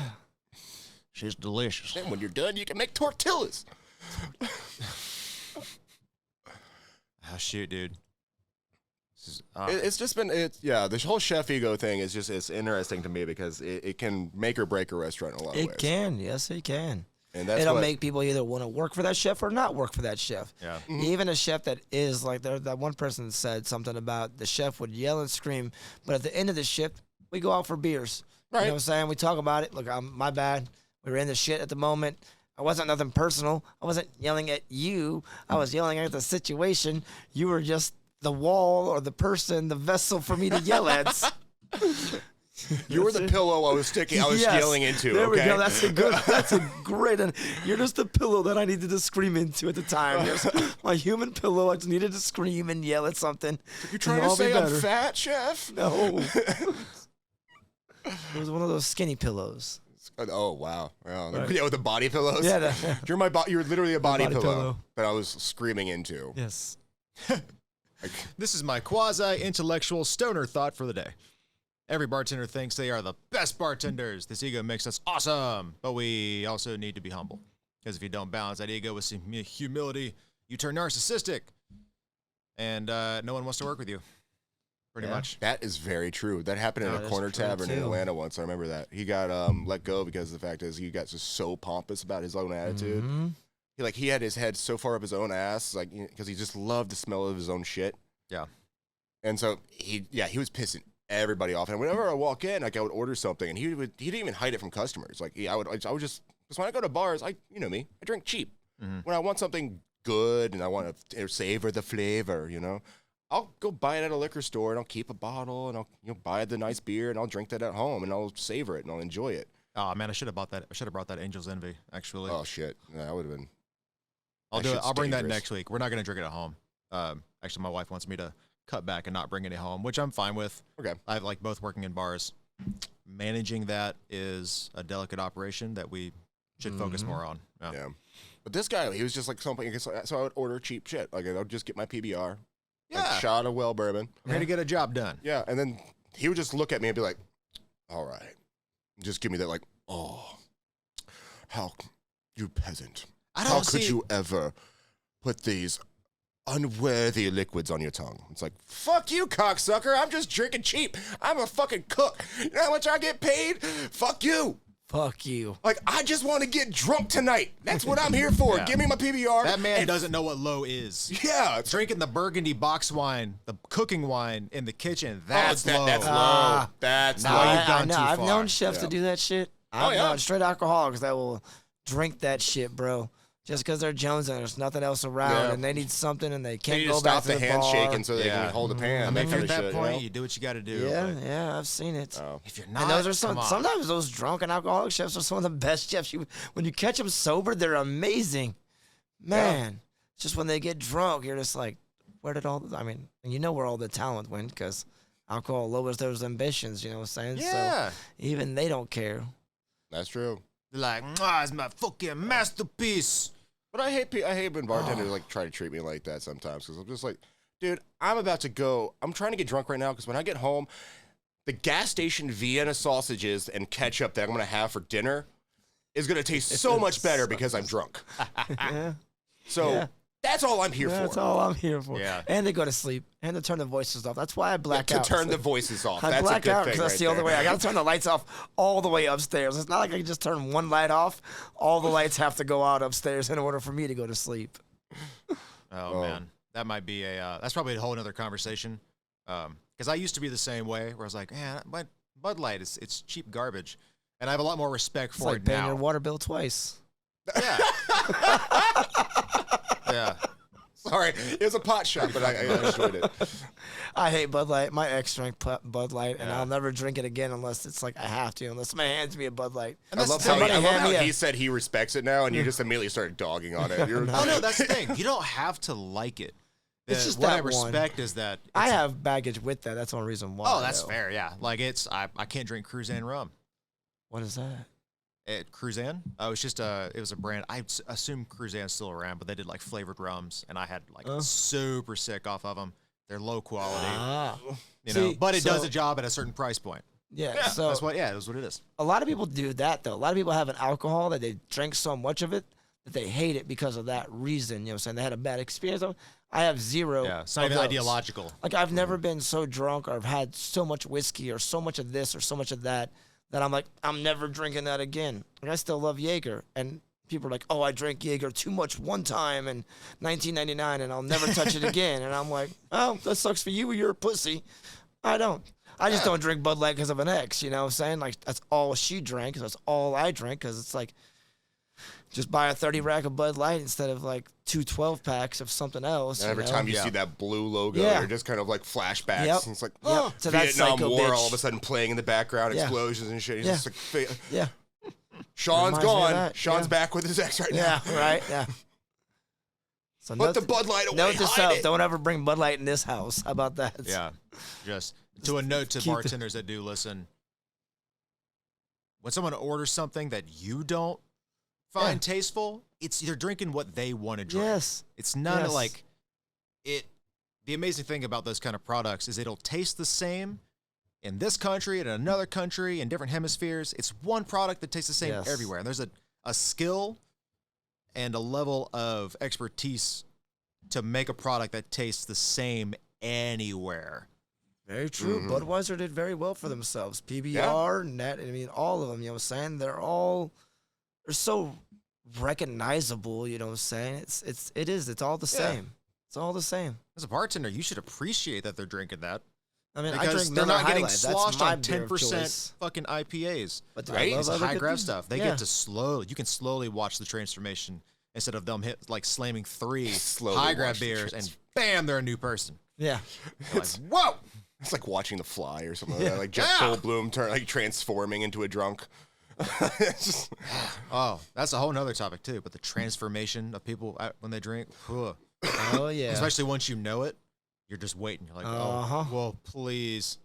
She's delicious. And when you're done, you can make tortillas. Oh, shoot, dude. This is, It's just been, this whole chef ego thing is just, it's interesting to me because it can make or break a restaurant in a lot of ways. It can. Yes, it can. And that's It'll what, make people either want to work for that chef or not work for that chef. Yeah. Even a chef that is like that one person said something about the chef would yell and scream, but at the end of the shift, we go out for beers. Right. You know what I'm saying? We talk about it. Look, my bad. We were in the shit at the moment. I wasn't nothing personal. I wasn't yelling at you. I was yelling at the situation. You were just the wall or the person, the vessel for me to yell at. You were the pillow I was Yes, yelling into, There okay? we go. That's a great. And you're just the pillow that I needed to scream into at the time. Just my human pillow. I just needed to scream and yell at something. You trying to It'll all be say I'm better. fat, chef? No. It was one of those skinny pillows. Oh, wow. Right. Yeah, with the body pillows? Yeah. You're literally a body, body pillow pillow. that I was screaming into. Yes. This is my quasi-intellectual stoner thought for the day. Every bartender thinks they are the best bartenders. This ego makes us awesome, but we also need to be humble. Because if you don't balance that ego with some humility, you turn narcissistic. And no one wants to work with you, pretty much. That is very true. That happened in That a is corner true, tavern in too. Atlanta once. I remember that. He got let go because the fact is he got just so pompous about his own attitude. Mhm. He had his head so far up his own ass, like because he just loved the smell of his own shit. Yeah. And so he was pissing everybody off. And whenever I walk in, like I would order something, and he didn't even hide it from customers. Like I would just because when I go to bars, you know me, I drink cheap. Mm-hmm. When I want something good and I want to savor the flavor, I'll go buy it at a liquor store and I'll keep a bottle and I'll buy the nice beer and I'll drink that at home and I'll savor it and I'll enjoy it. Oh, man, I should have bought that. I should have brought that Angel's Envy, actually. Oh shit, that would have been. I'll that do it. shit's I'll bring that dangerous. next week. We're not going to drink it at home. Actually, my wife wants me to cut back and not bring any home, which I'm fine with. Okay. I like both working in bars. Managing that is a delicate operation that we should focus more on. Yeah. But this guy, he was just like something. So I would order cheap shit. Like I would just get my PBR, like shot of well bourbon. We're going to get a job done. Yeah, and then he would just look at me and be like, "All right," just give me that like, "Oh, how you peasant? How could you ever put these unworthy liquids on your tongue?" It's like, "Fuck you, cocksucker! I'm just drinking cheap. I'm a fucking cook. You know how much I get paid? Fuck you." Fuck you. Like, I just want to get drunk tonight. That's what I'm here for. Yeah. Give me my PBR. That man and- doesn't know what low is. Yeah. Drinking the burgundy box wine, the cooking wine in the kitchen, that's low. That's low. Ah. That's Nah, low. you've gone too I've far. known chefs to Yeah. do that shit. Oh, I've yeah. known straight alcoholics that will drink that shit, bro. just because they're Jones and there's nothing else around, and they need something and they can't They need go to back stop to the bar. handshaking so they can hold a pan. I mean, if you're at that shit, point, you do what you got to do. Yeah, but yeah, I've seen it. if you're not, And those are come on. sometimes those drunk and alcoholic chefs are some of the best chefs. When you catch them sober, they're amazing. Man, it's just when they get drunk, you're just like, where did all? I mean, you know where all the talent went because alcohol lowers those ambitions. You know what I'm saying? Yeah. So even they don't care. That's true. They're like, it's my fucking masterpiece. But I hate when bartenders like try to treat me like that sometimes because I'm just like, dude, I'm about to go. I'm trying to get drunk right now because when I get home, the gas station Vienna sausages and ketchup that I'm gonna have for dinner is gonna taste so much better because I'm drunk. Yeah. So Yeah. that's all I'm here That's for. all I'm here for. Yeah. And they go to sleep and to turn the voices off. That's why I black to out. turn the voices off. I That's a black good out thing because that's right the only there. way. I got to turn the lights off all the way upstairs. It's not like I can just turn one light off. All the lights have to go out upstairs in order for me to go to sleep. Oh, man, that might be that's probably a whole other conversation. Because I used to be the same way, where I was like, man, my Bud Light it's cheap garbage, and I have a lot more respect It's for like it paying now. your water bill twice. Yeah. Yeah. Sorry, it was a pot shot, but I enjoyed it. I hate Bud Light. My ex drank Bud Light, and I'll never drink it again unless it's like I have to, unless somebody hands me a Bud Light. And I that's love the how, thing. I love how Yeah. he said he respects it now, and you just immediately started dogging on it. You're, Oh no, that's the thing. You don't have to like it. It's just what I that one. respect is that I it's- have baggage with that. That's one reason why. Oh, that's though. fair. Yeah, like I can't drink Cruzan rum. What is that? Cruzan? Oh, it's just it was a brand. I assume Cruzan's still around, but they did like flavored rums, and I had like super sick off of them. They're low quality, you know, See, but it does so- a job at a certain price point. Yeah. So That's what. Yeah, that's what it is. a lot of people do that though. A lot of people have an alcohol that they drink so much of it that they hate it because of that reason. You know what I'm saying? They had a bad experience. I have zero. Yeah, it's not of even those. ideological. Like I've never been so drunk or I've had so much whiskey or so much of this or so much of that I'm like, I'm never drinking that again. Like I still love Jaeger. And people are like, oh, I drank Jaeger too much one time in 1999 and I'll never touch it again. And I'm like, oh, that sucks for you. You're a pussy. I don't. I just don't drink Bud Light because of an ex. You know what I'm saying? Like that's all she drank. That's all I drank because it's like, just buy a 30 rack of Bud Light instead of like 2 12-packs of something else. And every you know? time you see that blue logo, Yeah. you're just kind of like flashbacks. Yep. And it's like, Yep. To that Vietnam psycho War bitch. all of a sudden playing in the background, Yeah. explosions and shit. He's Yeah. just like, Yeah. Sean's Reminds me of gone. that, Sean's yeah. back with his ex right Yeah, now. right. Yeah. So Put the Bud Light away. Note to hide self: it. don't ever bring Bud Light in this house. How about that? Yeah, just to a note to keep it- bartenders that do listen. When someone orders something that you don't find tasteful, it's you're drinking what they want to drink. Yes. It's not Yes. like it. The amazing thing about those kind of products is it'll taste the same in this country and in another country in different hemispheres. It's one product that tastes the same Yes. everywhere. And there's a skill and a level of expertise to make a product that tastes the same anywhere. Very true. Mhm. Budweiser did very well for themselves. PBR, Net, I mean, all of them, you know what I'm saying? They're so recognizable, you know what I'm saying? It's all the same. It's all the same. As a bartender, you should appreciate that they're drinking that. I mean, I Because drink they're Miller not High getting Life. sloshed That's my on beer of 10% choice. fucking IPAs. But do Right? I love It's other high good graph things? stuff. They Yeah. get to you can slowly watch the transformation instead of them like slamming 3 Slowly high graph watch the beers and transformation. bam, they're a new person. Yeah. They're like, whoa! It's like watching The Fly or something like that. Like Jeff Goldblum transforming into a drunk. It's just- Oh, that's a whole nother topic too. But the transformation of people when they drink, ugh. Oh, yeah. Especially once you know it, you're just waiting. You're like, Uh-huh. oh, well, please,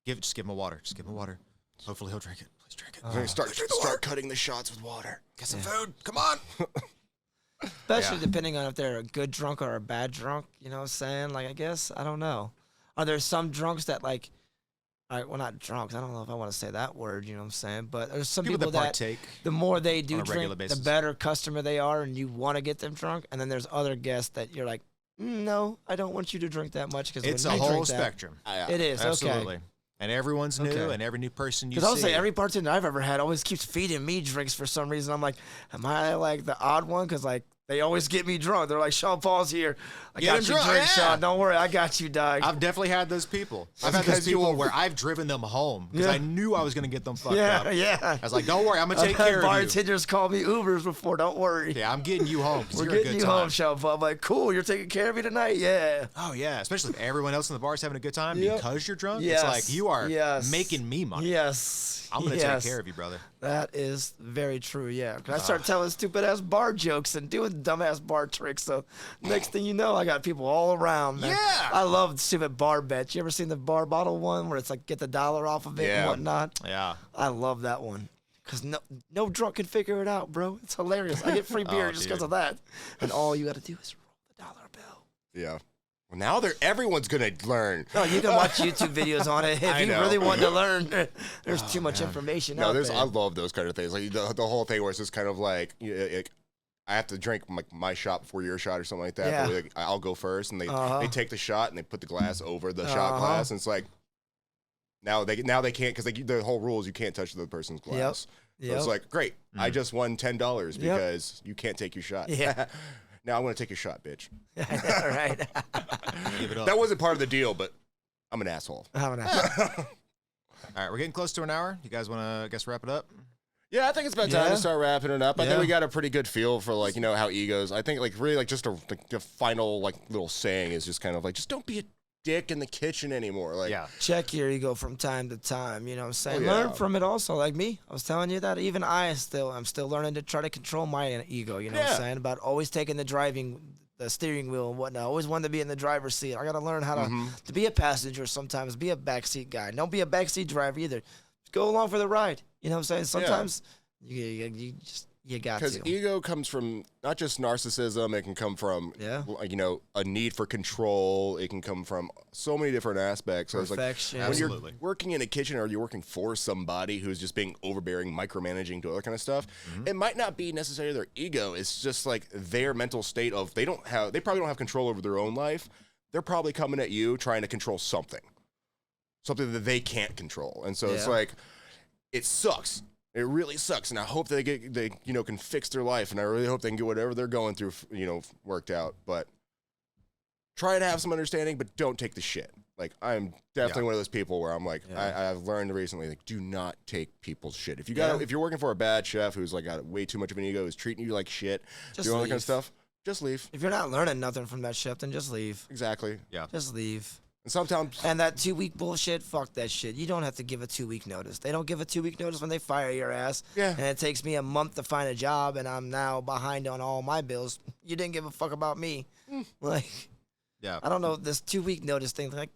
just give him a water. Just give him a water. Hopefully he'll drink it. Please drink it. start cutting the shots with water. Get some food. Come on. Especially Yeah. depending on if they're a good drunk or a bad drunk, you know what I'm saying? Like, I guess, I don't know. Are there some drunks that, like, all right, well, not drunks. I don't know if I want to say that word, you know what I'm saying? But there's some People people that that partake. the more they do on a regular drink, basis. the better customer they are, and you want to get them drunk. And then there's other guests that you're like, no, I don't want you to drink that much. It's a whole spectrum. It is, Absolutely. okay. And everyone's new, Okay. and every new person you Because I'll see. say every bartender I've ever had always keeps feeding me drinks for some reason. I'm like, am I like the odd one? Because like They always get me drunk. They're like, Sean Paul's here. I Get got him you drunk, drink, yeah. Sean. Don't worry. I got you, dog. I've definitely had those people. I've had those people where I've driven them home because I knew I was going to get them fucked up. Yeah. I was like, don't worry, I'm going to take I've had care of you. bartenders call me Ubers before. Don't worry. Yeah, I'm getting you home. 'Cause We're you're a getting good you time. home, Sean Paul. I'm like, cool. You're taking care of me tonight? Yeah. Oh, yeah. Especially if everyone else in the bar is having a good time Yep. because you're drunk. Yes. It's like, you are Yes. making me money. Yes. I'm going to Yes. take care of you, brother. That is very true, yeah. 'Cause I start telling stupid-ass bar jokes and doing dumbass bar tricks, so next thing you know, I got people all around, man. Yeah. I love stupid bar bets. You ever seen the bar bottle one where it's like get the dollar off of it and Yeah. whatnot? Yeah. I love that one. Because no drunk can figure it out, bro. It's hilarious. I get free beer just because dude. of that. And all you got to do is roll the dollar bill. Yeah. Well, now everyone's gonna learn. No, you can watch YouTube videos on it if I you know. really want to learn. There's too much information No, out I there. love those kind of things. Like the whole thing where it's just kind of like, I have to drink my shot before your shot or something like that. Yeah. But like, I'll go first, and they take the shot and they put the glass over the shot glass, and it's like now they can't because the whole rule is you can't touch the other person's glass. So it's like, great, I just won $10 because you can't take your shot. Yeah. Now I'm gonna take your shot, bitch. Right. Give it up. That wasn't part of the deal, but I'm an asshole. How about All right, we're getting close to an hour. You guys want to, I guess, wrap it up? Yeah, I think it's about time Yeah. to start wrapping it up. I Yeah. think we got a pretty good feel for like, how egos. I think like really like just the final like little saying is just kind of like, just don't be a dick in the kitchen anymore. Like, Yeah. check your ego from time to time, you know what I'm saying? Oh, yeah. Learn from it also, like me. I was telling you that even I'm still learning to try to control my ego, you know what I'm Yeah. saying? About always taking the steering wheel and whatnot. I always wanted to be in the driver's seat. I got to learn how to be a passenger sometimes, be a backseat guy. Don't be a backseat driver either. Just go along for the ride. You know what I'm saying? Sometimes you got because to. ego comes from not just narcissism. It can come from, like, a need for control. It can come from so many different aspects. So it's like Perfection. when you're Absolutely. working in a kitchen or you're working for somebody who's just being overbearing, micromanaging, to other kind of stuff, it might not be necessarily their ego. It's just like their mental state of they probably don't have control over their own life. They're probably coming at you trying to control something that they can't control. And so it's like, it sucks. It really sucks, and I hope they can fix their life, and I really hope they can get whatever they're going through, worked out. But try to have some understanding, but don't take the shit. Like, I'm definitely one of those people where I'm like, I've learned recently, like, do not take people's shit. If you're working for a bad chef who's like got way too much of an ego, who's treating you like shit, Just doing all that kind leave. of stuff, just leave. If you're not learning nothing from that chef, then just leave. Exactly. Yeah. Just leave. And sometimes, And that 2-week bullshit, fuck that shit. You don't have to give a 2-week notice. They don't give a 2-week notice when they fire your ass. Yeah. And it takes me a month to find a job, and I'm now behind on all my bills. You didn't give a fuck about me. Like, Yeah. I don't know, this 2-week notice thing. Like,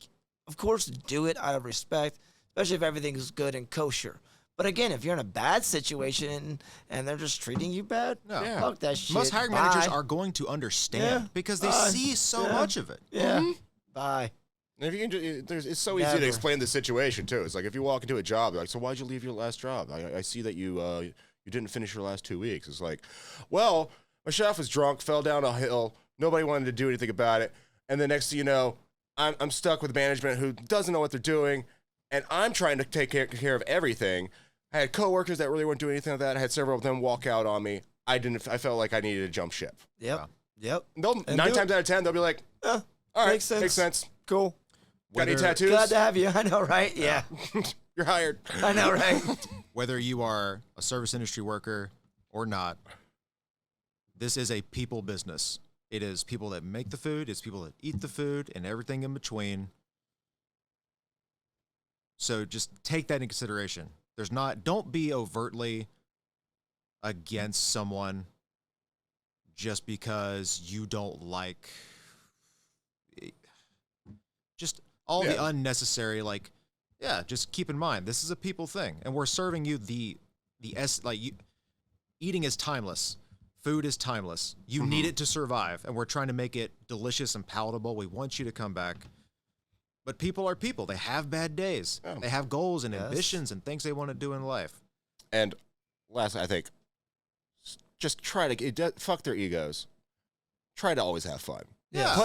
of course, do it out of respect, especially if everything's good and kosher. But again, if you're in a bad situation and they're just treating you bad, No. Yeah. fuck that shit. Most hiring managers Bye. are going to understand Yeah. because they Bye. see so Yeah. much of it. Yeah. Bye. and if you can, it's so easy Never. to explain the situation too. It's like if you walk into a job, they're like, so why'd you leave your last job? I see that you didn't finish your last 2 weeks. It's like, well, my chef was drunk, fell down a hill. Nobody wanted to do anything about it. And the next thing you know, I'm stuck with management who doesn't know what they're doing, and I'm trying to take care of everything. I had coworkers that really weren't doing anything like that. I had several of them walk out on me. I felt like I needed to jump ship. Yep. Yep. They'll, And 9 do times out of 10, they'll be like, Yeah. all right, Makes sense. Cool. Got any Whether- tattoos? Glad to have you. I know, right? Yeah. You're hired. I know, right? Whether you are a service industry worker or not, this is a people business. It is people that make the food, it's people that eat the food, and everything in between. So just take that into consideration. Don't be overtly against someone just because you don't like just all the unnecessary, like, just keep in mind, this is a people thing, and we're serving you eating is timeless. Food is timeless. You need it to survive, and we're trying to make it delicious and palatable. We want you to come back. But people are people. They have bad days. Yeah. They have goals and ambitions and things they want to do in life. And last, I think, just try to fuck their egos. Try to always have fun. Yeah.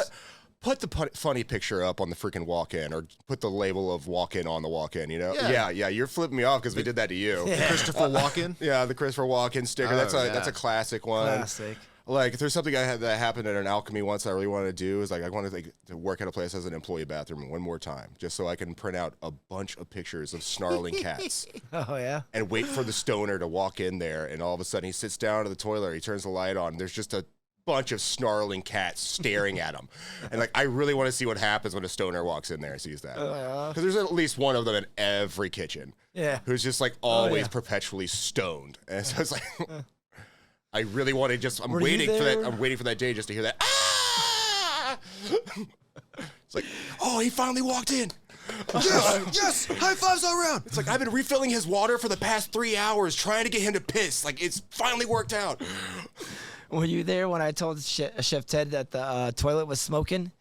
Put the funny picture up on the freaking walk-in, or put the label of walk-in on the walk-in, Yeah. Yeah, you're flipping me off because we did that to you. Yeah. Christopher Walken. Yeah, the Christopher Walken sticker. Oh, That's yeah. a classic one. Classic. Like, if there's something I had that happened at an alchemy once that I really wanted to do is, like, I wanted to work at a place as an employee bathroom one more time, just so I can print out a bunch of pictures of snarling cats Oh yeah. and wait for the stoner to walk in there, and all of a sudden he sits down at the toilet, he turns the light on, and there's just a bunch of snarling cats staring at him. And, like, I really want to see what happens when a stoner walks in there and sees that. Because there's at least one of them in every kitchen. Yeah. Who's just, like, always perpetually stoned. And so it's like... I really want to just. I'm waiting for that. I'm waiting for that day just to hear that. Ah! It's like, oh, he finally walked in. Yes, high fives all around. It's like I've been refilling his water for the past 3 hours, trying to get him to piss. Like it's finally worked out. Were you there when I told Chef Ted that the toilet was smoking?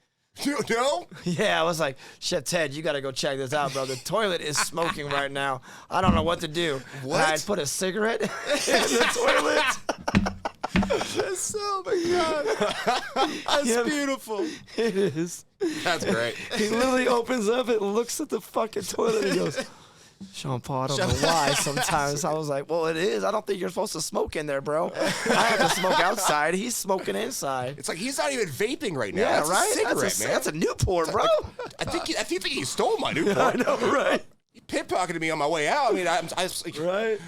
No? Yeah, I was like, Chef Ted, you got to go check this out, bro. The toilet is smoking right now. I don't know what to do. What? And I'd put a cigarette in the toilet. Oh my God. That's beautiful. It is. That's great. He literally opens up and looks at the fucking toilet and he goes, Sean Paul, I don't know why sometimes. I was like, well, it is. I don't think you're supposed to smoke in there, bro. I have to smoke outside. He's smoking inside. It's like he's not even vaping right now. Yeah, That's right? a cigarette, man. That's a Newport, bro. I think he stole my Newport. I know, right? He pickpocketed me on my way out. I mean, I Right.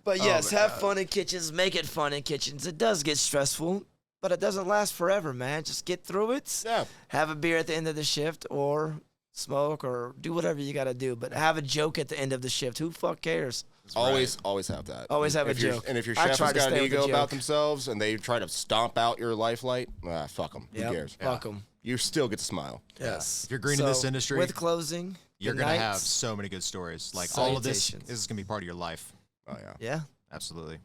But yes, my have God. fun in kitchens. Make it fun in kitchens. It does get stressful, but it doesn't last forever, man. Just get through it. Yeah. Have a beer at the end of the shift or smoke or do whatever you got to do. But have a joke at the end of the shift. Who fuck cares? Always have that. Always have a If your- joke. And if your I chef try has to got an stay with the ego about joke. themselves and they try to stomp out your life light, fuck them. Who Yep. cares? Fuck them. You still get to smile. Yes. If you're green in this So, industry, with closing, you're good gonna night. have so many good stories. Like all of this Salutations. is gonna be part of your life. Oh yeah. Yeah, Absolutely.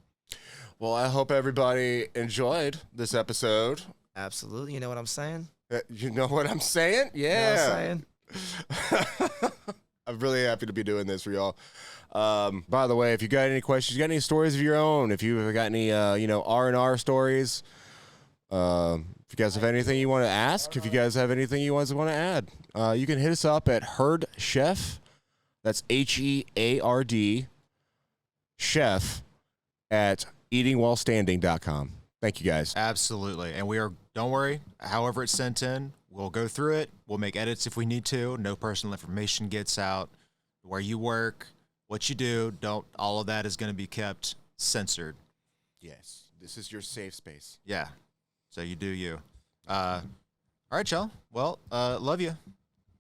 Well, I hope everybody enjoyed this episode. absolutely. You know what I'm saying? You know what I'm saying? You know what Yeah. I'm saying? I'm really happy to be doing this for y'all. By the way, if you got any questions, you got any stories of your own, if you've got any, R&R stories, if you guys have anything you want to ask, if you guys have anything you guys want to add, you can hit us up at Herd Chef. That's HEARD Chef at eatingwhilestanding.com. Thank you guys. Absolutely. And don't worry, however it's sent in, we'll go through it. We'll make edits if we need to. No personal information gets out. Where you work, what you do, all of that is going to be kept censored. Yes, this is your safe space. Yeah. So you do you. All right, y'all. Well, love you.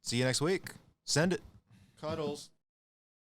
See you next week. Send it. Cuddles.